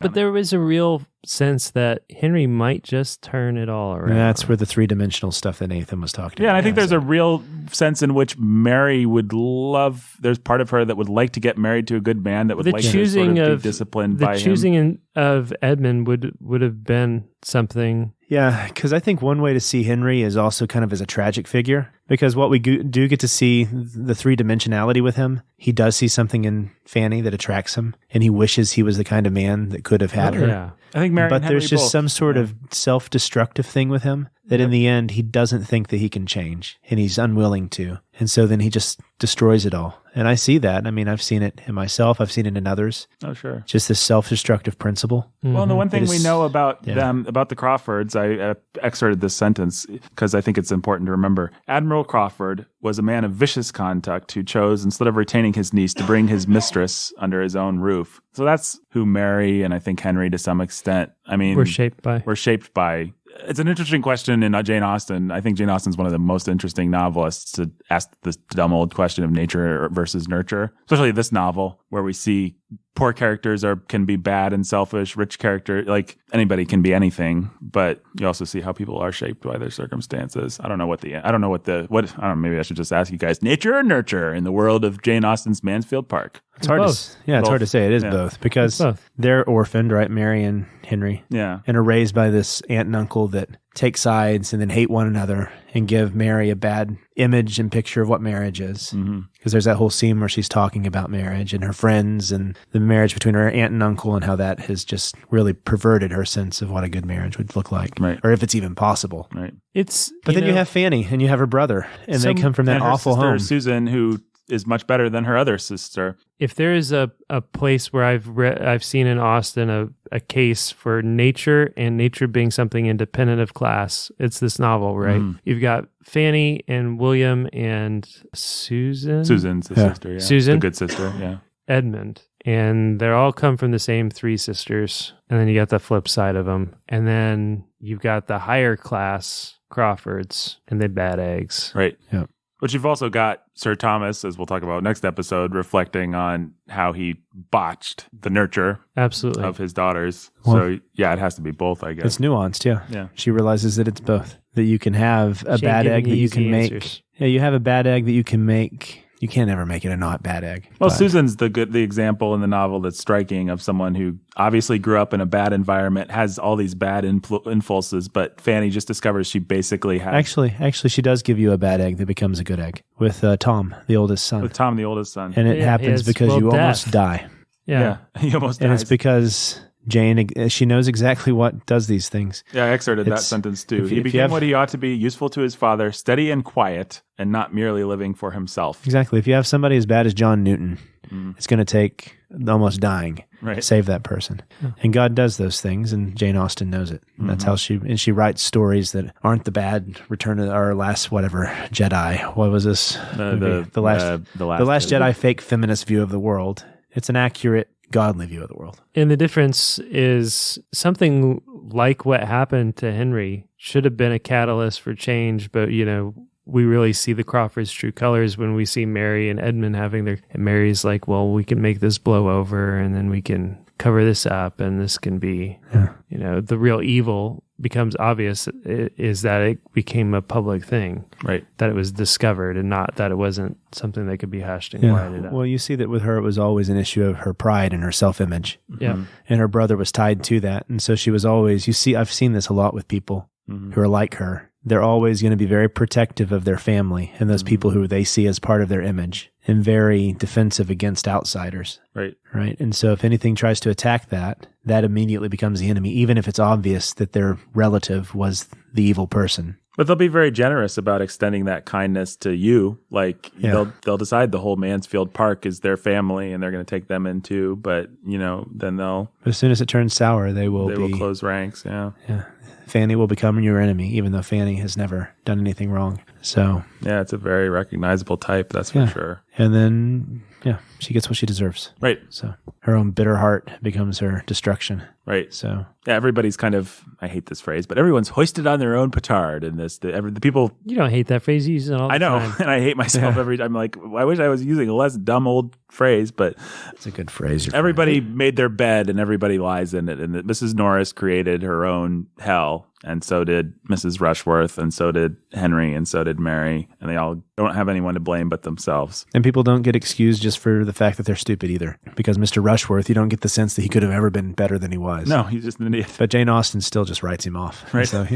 But there was a real sense that Henry might just turn it all around. And that's where the three-dimensional stuff that Nathan was talking about. Yeah, and I think there's a real sense in which Mary would love, there's part of her that would like to get married to a good man that would like to sort of be disciplined by him. The choosing of Edmund would have been something. Yeah, because I think one way to see Henry is also kind of as a tragic figure. Because what we do get to see, the three-dimensionality with him, he does see something in Fanny that attracts him, and he wishes he was the kind of man that could have had her. Yeah. I think Mary but and Henry there's just both. some sort of self-destructive thing with him that in the end he doesn't think that he can change, and he's unwilling to. And so then he just destroys it all. And I see that. I mean, I've seen it in myself. I've seen it in others. Oh, sure. Just this self-destructive principle. Well, and the one thing we know about them, about the Crawfords, I excerpted this sentence because I think it's important to remember. Admiral Crawford was a man of vicious conduct who chose, instead of retaining his niece, to bring his mistress under his own roof. So that's who Mary and I think Henry to some extent, I mean, We're shaped by. It's an interesting question in Jane Austen. I think Jane Austen's one of the most interesting novelists to ask this dumb old question of nature versus nurture, especially this novel where we see poor characters can be bad and selfish, rich character, like anybody can be anything, but you also see how people are shaped by their circumstances. Maybe I should just ask you guys, nature or nurture in the world of Jane Austen's Mansfield Park? It's hard to say. It is both because they're orphaned, right? Mary and Henry. Yeah. And are raised by this aunt and uncle that take sides and then hate one another and give Mary a bad image and picture of what marriage is. Because there's that whole scene where she's talking about marriage and her friends and the marriage between her aunt and uncle and how that has just really perverted her sense of what a good marriage would look like. Right. Or if it's even possible. Right. But then you have Fanny and you have her brother and they come from that awful home. Susan, who is much better than her other sister. If there is a place where I've seen in Austen a case for nature and nature being something independent of class, it's this novel, right? You've got Fanny and William and Susan. Susan's the sister, yeah. Susan, the good sister, yeah. Edmund. And they all come from the same three sisters. And then you got the flip side of them. And then you've got the higher class Crawfords and the bad eggs. Right. Yeah. But you've also got Sir Thomas, as we'll talk about next episode, reflecting on how he botched the nurture of his daughters. Well, so, yeah, it has to be both, I guess. It's nuanced, yeah. Yeah. She realizes that it's both. That you can have a bad egg that you can make. Yeah, you have a bad egg that you can make. you can't ever make it a not bad egg. Well, But Susan's the example in the novel that's striking of someone who obviously grew up in a bad environment, has all these bad impulses, but Fanny just discovers she basically has. Actually, she does give you a bad egg that becomes a good egg with Tom, the oldest son. With Tom, the oldest son. And it happens because you almost die. Yeah. He almost dies. And it's because Jane, she knows exactly what does these things. Yeah, I excerpted that sentence too. He became what he ought to be, useful to his father, steady and quiet, and not merely living for himself. Exactly. If you have somebody as bad as John Newton, it's going to take almost dying to save that person. Yeah. And God does those things, and Jane Austen knows it. And that's how she writes stories that aren't the bad Return of our last Jedi. What was this? The last Jedi fake feminist view of the world. It's an accurate, godly view of the world. And the difference is something like what happened to Henry should have been a catalyst for change, but we really see the Crawfords' true colors when we see Mary and Edmund having and Mary's like, well, we can make this blow over and then we can cover this up and this can be, the real evil becomes obvious is that it became a public thing, right? That it was discovered and not that it wasn't something that could be hushed and quieted up. Well, you see that with her, it was always an issue of her pride and her self-image. Yeah. And her brother was tied to that. And so she was always, I've seen this a lot with people who are like her. They're always going to be very protective of their family and those people who they see as part of their image and very defensive against outsiders. Right. Right. And so if anything tries to attack that immediately becomes the enemy, even if it's obvious that their relative was the evil person. But they'll be very generous about extending that kindness to you. Like they'll decide the whole Mansfield Park is their family and they're going to take them in too. But, then they'll... But as soon as it turns sour, they will close ranks. Yeah. Yeah. Fanny will become your enemy, even though Fanny has never done anything wrong. So yeah, it's a very recognizable type, that's for sure. And then she gets what she deserves. Right. So her own bitter heart becomes her destruction. Right. So everybody's kind of, I hate this phrase, but everyone's hoisted on their own petard in this. The people. You don't hate that phrase. You use it all the time. I know. And I hate myself every time. I'm like, I wish I was using a less dumb old phrase, but it's a good phrase. Everybody made their bed and everybody lies in it. And Mrs. Norris created her own hell. And so did Mrs. Rushworth, and so did Henry, and so did Mary. And they all don't have anyone to blame but themselves. And people don't get excused just for the fact that they're stupid either. Because Mr. Rushworth, you don't get the sense that he could have ever been better than he was. No, he's just an idiot. But Jane Austen still just writes him off. Right. So,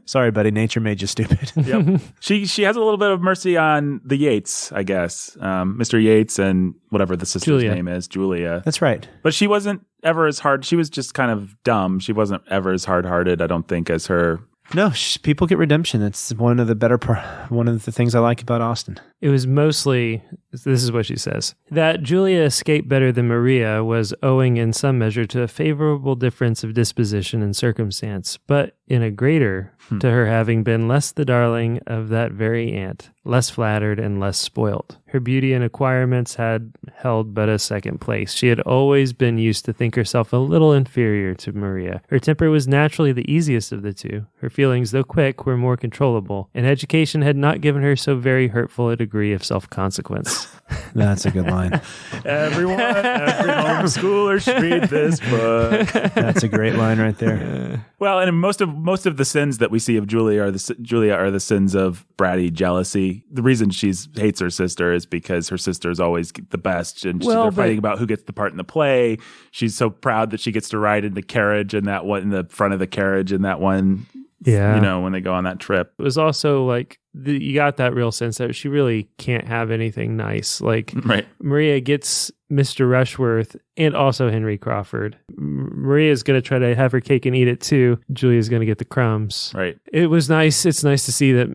sorry, buddy, nature made you stupid. Yep. She has a little bit of mercy on the Yates, I guess. Mr. Yates and whatever the sister's name is, Julia. That's right. But she wasn't ever as hard. She was just kind of dumb. She wasn't ever as hard-hearted, I don't think, as her. No, people get redemption. It's one of the things I like about Austen. It was mostly, this is what she says, that Julia escaped better than Maria was owing in some measure to a favorable difference of disposition and circumstance, but in a greater to her having been less the darling of that very aunt, less flattered and less spoilt. Her beauty and acquirements had held but a second place. She had always been used to think herself a little inferior to Maria. Her temper was naturally the easiest of the two. Her feelings, though quick, were more controllable, and education had not given her so very hurtful a degree of self-consequence. That's a good line. Every homeschooler should read this book. That's a great line right there. Well, and most of the sins that we see of Julia are the sins of bratty jealousy. The reason she hates her sister is because her sister is always the best, and they're fighting about who gets the part in the play. She's so proud that she gets to ride in the carriage and that one in the front of the carriage in that one. Yeah, when they go on that trip. It was also like you got that real sense that she really can't have anything nice. Like Maria gets Mr. Rushworth and also Henry Crawford. Maria's going to try to have her cake and eat it too. Julia's going to get the crumbs. Right. It was nice. It's nice to see that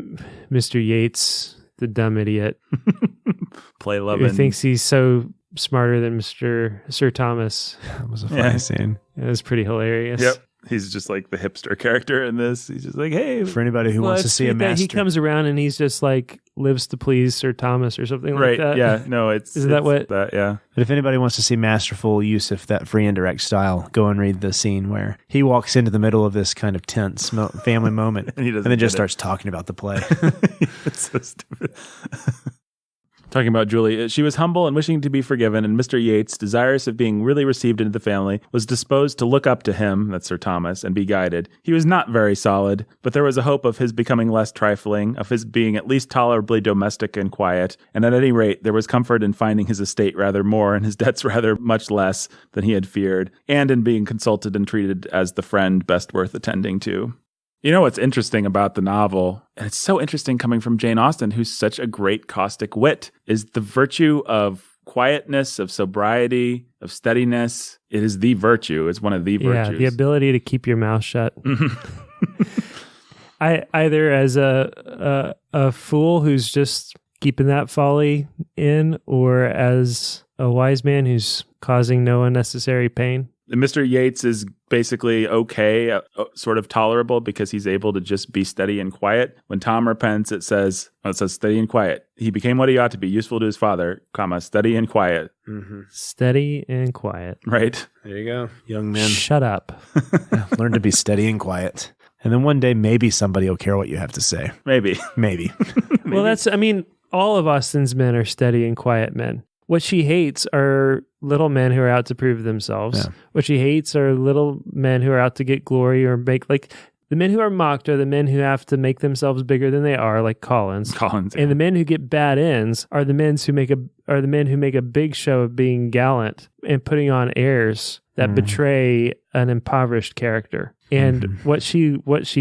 Mr. Yates, the dumb idiot, play loving, thinks he's so smarter than Sir Thomas. That was a funny scene. It was pretty hilarious. Yep. He's just like the hipster character in this. He's just like, hey. For anybody who wants to see a master. He comes around and he's just like, lives to please Sir Thomas or something like that. Right, yeah. No, Isn't that what? Yeah. But if anybody wants to see masterful use of that free indirect style, go and read the scene where he walks into the middle of this kind of tense family moment and then just starts talking about the play. It's so stupid. Talking about Julie, she was humble and wishing to be forgiven, and Mr. Yates, desirous of being really received into the family, was disposed to look up to him, that's Sir Thomas, and be guided. He was not very solid, but there was a hope of his becoming less trifling, of his being at least tolerably domestic and quiet, and at any rate, there was comfort in finding his estate rather more and his debts rather much less than he had feared, and in being consulted and treated as the friend best worth attending to. You know what's interesting about the novel, and it's so interesting coming from Jane Austen, who's such a great caustic wit, is the virtue of quietness, of sobriety, of steadiness. It is the virtue. It's one of the virtues. Yeah, the ability to keep your mouth shut. I either as a fool who's just keeping that folly in, or as a wise man who's causing no unnecessary pain. Mr. Yates is basically okay, sort of tolerable, because he's able to just be steady and quiet. When Tom repents, it says steady and quiet. He became what he ought to be, useful to his father, steady and quiet. Mm-hmm. Steady and quiet. Right. There you go. Young men. Shut up. Learn to be steady and quiet. And then one day, maybe somebody will care what you have to say. Maybe. Maybe. Well, all of Austen's men are steady and quiet men. What she hates are little men who are out to prove themselves. Yeah. What she hates are little men who are out to get glory or make, like, the men who are mocked are the men who have to make themselves bigger than they are, like Collins. Yeah. And the men who get bad ends are the men who make a big show of being gallant and putting on airs that betray an impoverished character. And what she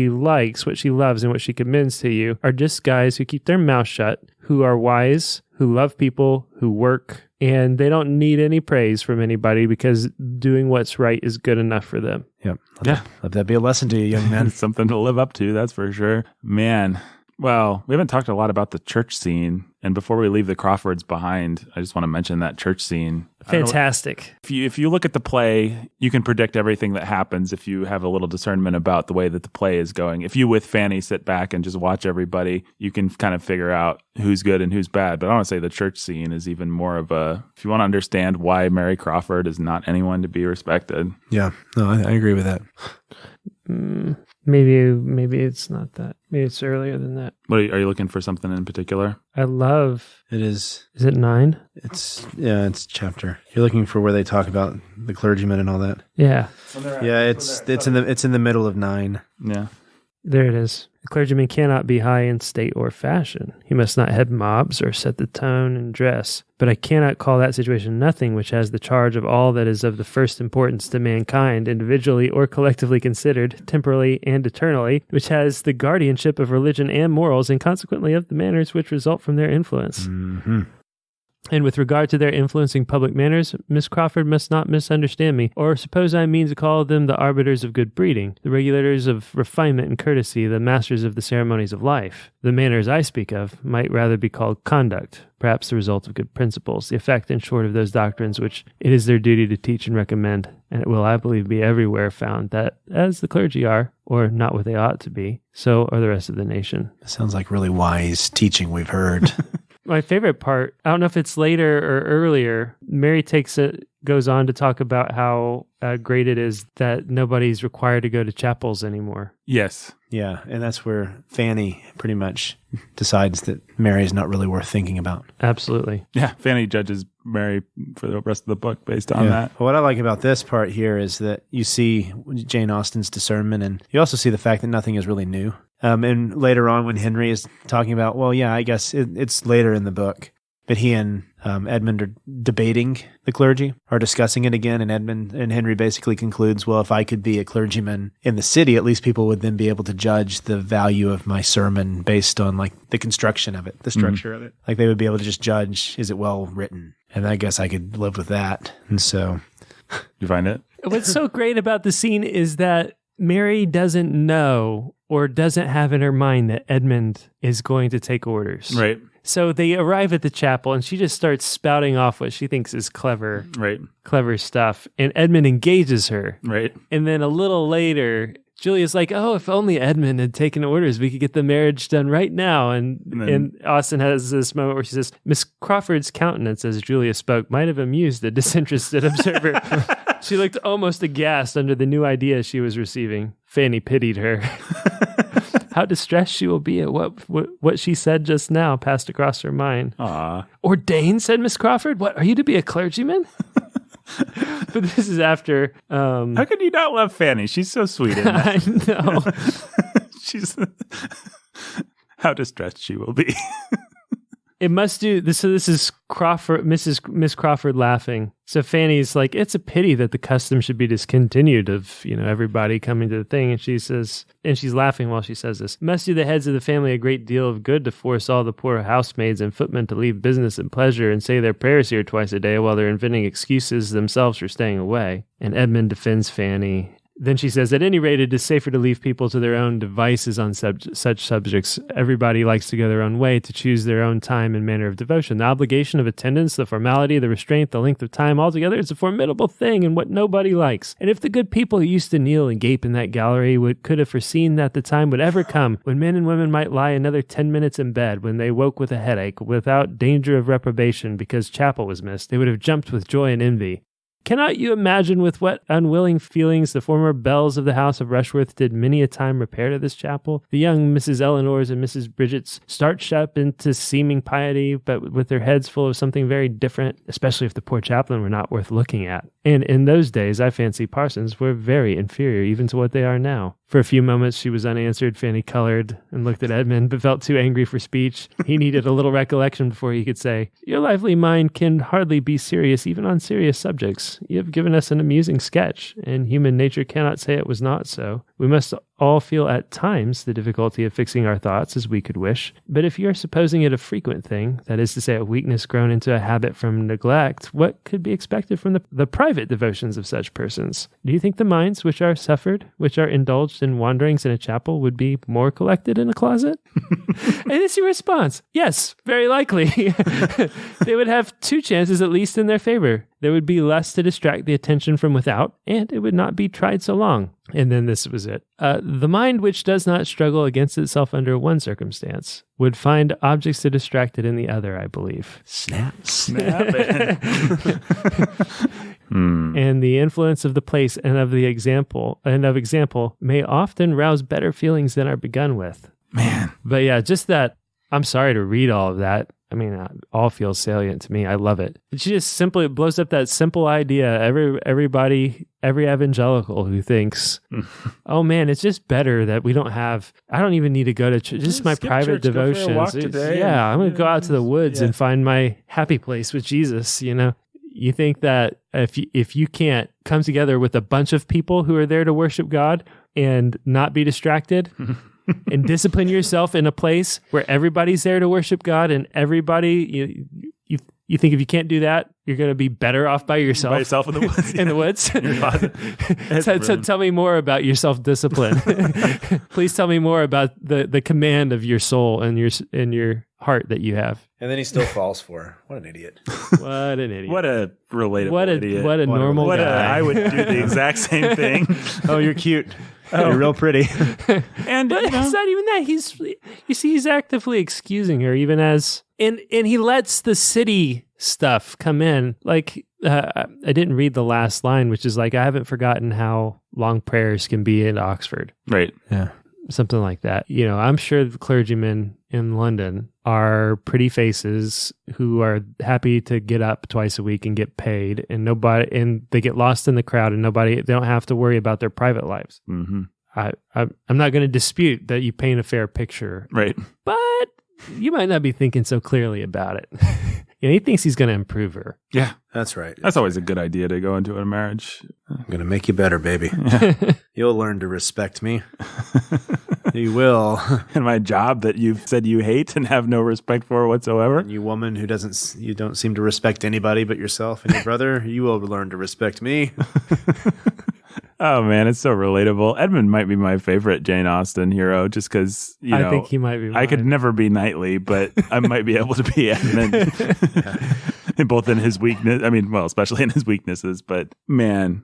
likes, what she loves, and what she commends to you are just guys who keep their mouth shut, who are wise, who love people, who work, and they don't need any praise from anybody because doing what's right is good enough for them. Yep. Let that be a lesson to you, young man. Something to live up to, that's for sure. Man. Well, we haven't talked a lot about the church scene. And before we leave the Crawfords behind, I just want to mention that church scene. Fantastic. If you look at the play, you can predict everything that happens if you have a little discernment about the way that the play is going. If you, with Fanny, sit back and just watch everybody, you can kind of figure out who's good and who's bad. But I want to say the church scene is even more of if you want to understand why Mary Crawford is not anyone to be respected. Yeah, no, I agree with that. Maybe it's not that. Maybe it's earlier than that. Are you looking for something in particular? I love. It is. Is it 9? It's chapter. You're looking for where they talk about the clergyman and all that. Yeah. Yeah, it's in the middle of 9. Yeah. There it is. A clergyman cannot be high in state or fashion. He must not head mobs or set the tone and dress. But I cannot call that situation nothing which has the charge of all that is of the first importance to mankind, individually or collectively considered, temporally and eternally, which has the guardianship of religion and morals, and consequently of the manners which result from their influence. Mm-hmm. And with regard to their influencing public manners, Miss Crawford must not misunderstand me, or suppose I mean to call them the arbiters of good breeding, the regulators of refinement and courtesy, the masters of the ceremonies of life. The manners I speak of might rather be called conduct, perhaps the result of good principles, the effect, in short, of those doctrines which it is their duty to teach and recommend, and it will, I believe, be everywhere found that, as the clergy are, or not what they ought to be, so are the rest of the nation. Sounds like really wise teaching we've heard. My favorite part, I don't know if it's later or earlier, Mary goes on to talk about how great it is that nobody's required to go to chapels anymore. Yes. Yeah, and that's where Fanny pretty much decides that Mary is not really worth thinking about. Absolutely. Yeah, Fanny judges Mary for the rest of the book based on that. What I like about this part here is that you see Jane Austen's discernment, and you also see the fact that nothing is really new. And later on when Henry is talking about, well, yeah, I guess it's later in the book, but he and Edmund are debating the clergy, are discussing it again, and Henry basically concludes, well, if I could be a clergyman in the city, at least people would then be able to judge the value of my sermon based on like the construction of it, the structure of it. Like they would be able to just judge, is it well written? And I guess I could live with that. And so... You find it? What's so great about the scene is that Mary doesn't know or doesn't have in her mind that Edmund is going to take orders. Right. So they arrive at the chapel and she just starts spouting off what she thinks is clever stuff. And Edmund engages her. Right. And then a little later, Julia's like, oh, if only Edmund had taken orders, we could get the marriage done right now. And Austen has this moment where she says, Miss Crawford's countenance as Julia spoke might have amused a disinterested observer. She looked almost aghast under the new idea she was receiving. Fanny pitied her. How distressed she will be at what she said just now passed across her mind. Aw. Ordained, said Miss Crawford. What, are you to be a clergyman? But this is after... How could you not love Fanny? She's so sweet in that. I know. She's... How distressed she will be. It must do this. So this is Miss Crawford laughing. So Fanny's like, it's a pity that the custom should be discontinued of, everybody coming to the thing. And she says, and she's laughing while she says this, must do the heads of the family a great deal of good to force all the poor housemaids and footmen to leave business and pleasure and say their prayers here twice a day while they're inventing excuses themselves for staying away. And Edmund defends Fanny. Then she says, at any rate, it is safer to leave people to their own devices on such subjects. Everybody likes to go their own way, to choose their own time and manner of devotion. The obligation of attendance, the formality, the restraint, the length of time, altogether, it's a formidable thing and what nobody likes. And if the good people who used to kneel and gape in that gallery could have foreseen that the time would ever come when men and women might lie another 10 minutes in bed, when they woke with a headache, without danger of reprobation because chapel was missed, they would have jumped with joy and envy. Cannot you imagine with what unwilling feelings the former belles of the house of Rushworth did many a time repair to this chapel? The young Mrs. Eleanors and Mrs. Bridgets starched up into seeming piety, but with their heads full of something very different, especially if the poor chaplain were not worth looking at. And in those days, I fancy parsons were very inferior even to what they are now. For a few moments she was unanswered. Fanny colored and looked at Edmund, but felt too angry for speech. He needed a little recollection before he could say, your lively mind can hardly be serious even on serious subjects. You have given us an amusing sketch, and human nature cannot say it was not so. We must all feel at times the difficulty of fixing our thoughts as we could wish. But if you are supposing it a frequent thing, that is to say a weakness grown into a habit from neglect, what could be expected from the private devotions of such persons? Do you think the minds which are suffered, which are indulged in wanderings in a chapel, would be more collected in a closet? And it's your response. Yes, very likely. They would have two chances at least in their favor. There would be less to distract the attention from without, and it would not be tried so long. And then this was it. The mind which does not struggle against itself under one circumstance would find objects to distract it in the other, I believe. Snap it. And the influence of the place and of example may often rouse better feelings than are begun with. Man. But yeah, just that. I'm sorry to read all of that. I mean, it all feels salient to me. I love it. She just simply blows up that simple idea. Everybody, every evangelical who thinks, oh man, it's just better that we don't have, I don't even need to go to church. Just my private devotions. I'm going to go out to the woods and find my happy place with Jesus, You think that if you can't come together with a bunch of people who are there to worship God and not be distracted and discipline yourself in a place where everybody's there to worship God and everybody, you think if you can't do that, you're going to be better off by yourself. By yourself in the woods. In the woods. In your closet. So tell me more about your self-discipline. Please tell me more about the command of your soul and your heart that you have. And then he still falls for her. What an idiot. What an idiot. What a relatable idiot. What a normal guy. I would do the exact same thing. Oh, you're cute. Oh, you're real pretty. And but it's not even that. He's actively excusing her, even as and he lets the city stuff come in. Like I didn't read the last line, which is like, I haven't forgotten how long prayers can be in Oxford. Right. Yeah. Something like that. I'm sure the cleargymen in London are pretty faces who are happy to get up twice a week and get paid, and they get lost in the crowd, and they don't have to worry about their private lives. Mm-hmm. I'm not going to dispute that you paint a fair picture, right? But you might not be thinking so clearly about it. He thinks he's going to improve her. Yeah, that's right. That's always a good idea to go into a marriage. I'm going to make you better, baby. You'll learn to respect me. You will. And my job that you've said you hate and have no respect for whatsoever. And you woman who you don't seem to respect anybody but yourself and your brother, you will learn to respect me. Oh man, it's so relatable. Edmund might be my favorite Jane Austen hero, just because I think he might be. I could never be Knightley, but I might be able to be Edmund, both in his weakness. I mean, well, especially in his weaknesses. But man,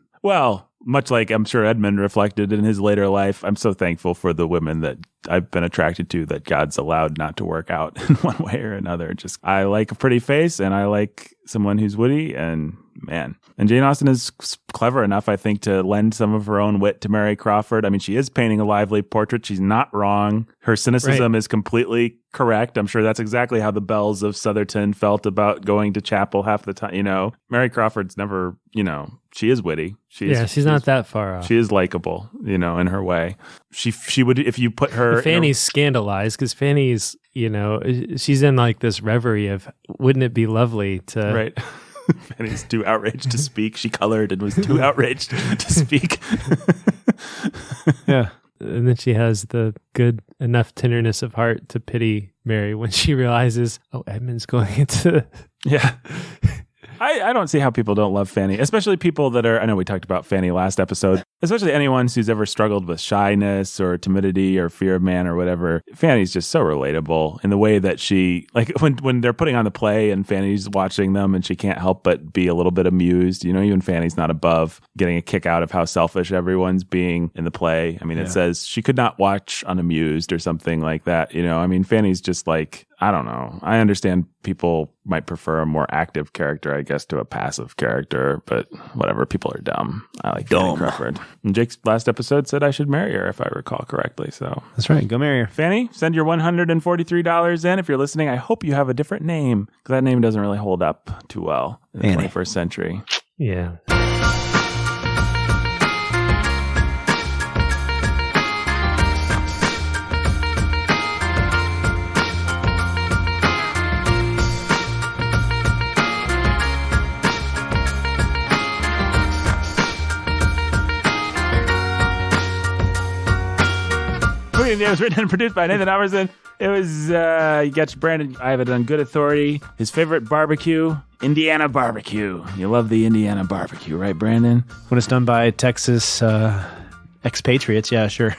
much like I'm sure Edmund reflected in his later life, I'm so thankful for the women that I've been attracted to that God's allowed not to work out in one way or another. Just I like a pretty face, and I like someone who's witty, and man. And Jane Austen is clever enough, I think, to lend some of her own wit to Mary Crawford. I mean, she is painting a lively portrait. She's not wrong. Her cynicism is completely correct. I'm sure that's exactly how the Bells of Sotherton felt about going to chapel half the time. You know, Mary Crawford's never, you know, she is witty. She's not that far off. She is likable, you know, in her way. She would, if you put her... Fanny's scandalized because Fanny's, you know, she's in like this reverie of, wouldn't it be lovely to... Right. Fanny's too outraged to speak. She colored and was too outraged to speak. Yeah. And then she has the good enough tenderness of heart to pity Mary when she realizes, oh, Edmund's going into... Yeah. I don't see how people don't love Fanny, especially people that are, I know we talked about Fanny last episode, especially anyone who's ever struggled with shyness or timidity or fear of man or whatever. Fanny's just so relatable in the way that she, like when they're putting on the play and Fanny's watching them and she can't help but be a little bit amused. You know, even Fanny's not above getting a kick out of how selfish everyone's being in the play. I mean, it says she could not watch unamused or something like that. You know, I mean, Fanny's just like, I don't know. I understand people might prefer a more active character, I guess, to a passive character, but whatever. People are dumb. I like Fanny Crawford. And Jake's last episode said I should marry her, if I recall correctly. So that's right. Go marry her. Fanny, send your $143 in. If you're listening, I hope you have a different name, because that name doesn't really hold up too well in the 21st century. Yeah. It was written and produced by Nathan Alverson. It was, you got Brandon, I have it on good authority. His favorite barbecue, Indiana barbecue. You love the Indiana barbecue, right, Brandon? When it's done by Texas expatriates, yeah, sure.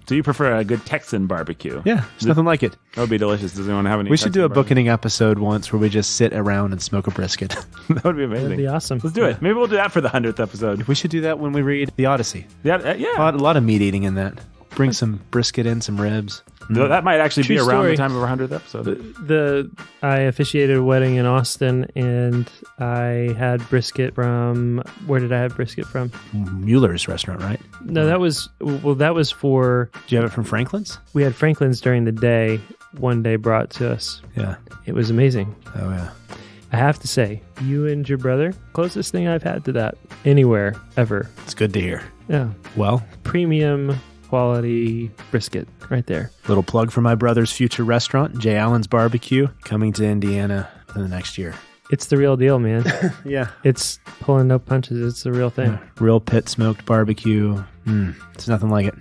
So you prefer a good Texan barbecue? Yeah, there's nothing like it. That would be delicious. Does anyone have any? We should do a Bookening episode once where we just sit around and smoke a brisket. That would be amazing. That'd be awesome. Let's do it. Maybe we'll do that for the 100th episode. We should do that when we read the Odyssey. Yeah. A lot of meat eating in that. Bring some brisket in, some ribs. That might actually True be around story. the time of our 100th episode. I officiated a wedding in Austin, and I had brisket from... Where did I have brisket from? Mueller's restaurant, right? No, that was for... Did you have it from Franklin's? We had Franklin's during the day. One day brought to us. Yeah. It was amazing. Oh, yeah. I have to say, you and your brother, closest thing I've had to that anywhere, ever. It's good to hear. Yeah. Well, Premium quality brisket right there. Little plug for my brother's future restaurant, J. Allen's Barbecue, coming to Indiana in the next year. It's the real deal, man. Yeah. It's pulling no punches. It's the real thing. Yeah. Real pit smoked barbecue. It's nothing like it.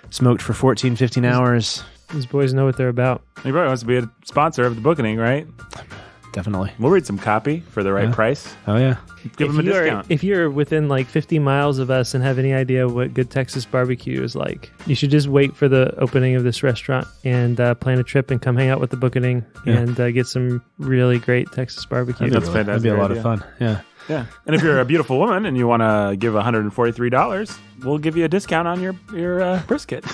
Smoked for 14, 15 hours. These boys know what they're about. He probably wants to be a sponsor of the Bookening, right? Definitely. We'll read some copy for the right price. Oh, yeah. Give them a discount. If you're within like 50 miles of us and have any idea what good Texas barbecue is like, you should just wait for the opening of this restaurant and plan a trip and come hang out with the Bookening and get some really great Texas barbecue. That's fantastic. That'd be a lot idea. of fun. Yeah. Yeah. And if you're a beautiful woman and you want to give $143, we'll give you a discount on your brisket.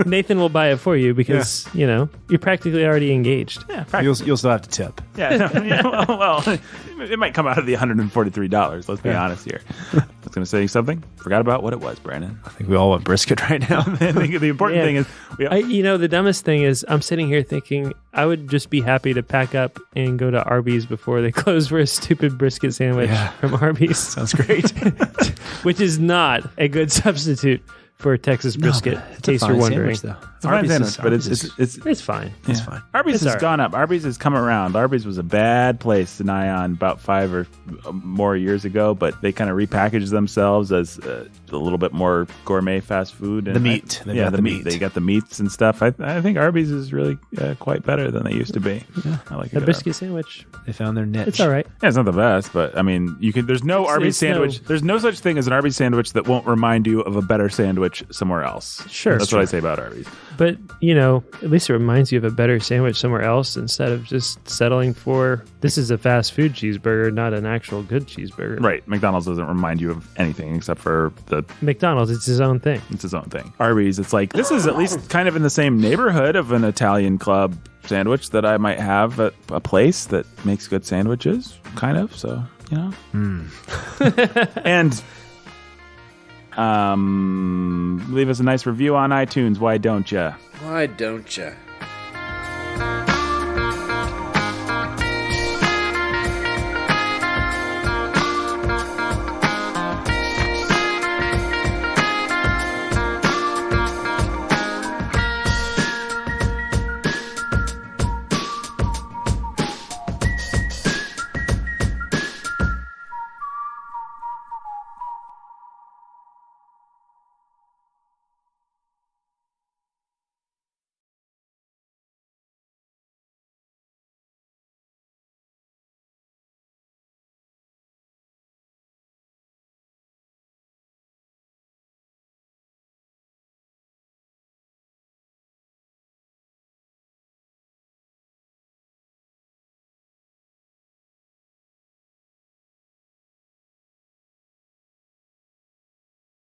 Nathan will buy it for you because, you know, you're practically already engaged. Yeah, You'll still have to tip. Yeah, well, it might come out of the $143. Let's be honest here. I was going to say something. Forgot about what it was, Brandon. I think we all want brisket right now. I think the important thing is... the dumbest thing is I'm sitting here thinking I would just be happy to pack up and go to Arby's before they close for a stupid brisket sandwich from Arby's. Sounds great. Which is not a good substitute for Texas brisket, in case you're wondering. Sandwich, It's a fine sandwich, but it's fine. It's fine. Arby's It's has all right. gone up. Arby's has come around. Arby's was a bad place to nigh on about 5 or more years ago, but they kind of repackaged themselves as a little bit more gourmet fast food. And The meat. They've got the meat. They got the meats and stuff. I think Arby's is really quite better than they used to be. Yeah. I like A it. brisket sandwich. They found their niche. It's all right. Yeah, it's not the best, but I mean, you can. There's no Arby's sandwich. There's no such thing as an Arby's sandwich that won't remind you of a better sandwich somewhere else. Sure. That's what I say about Arby's. But, you know, at least it reminds you of a better sandwich somewhere else instead of just settling for this is a fast food cheeseburger, not an actual good cheeseburger. Right. McDonald's doesn't remind you of anything except for the... McDonald's, it's his own thing. It's his own thing. Arby's, it's like, this is at least kind of in the same neighborhood of an Italian club sandwich that I might have at a place that makes good sandwiches, kind of. So, you know. And leave us a nice review on iTunes. Why don't you? Why don't you?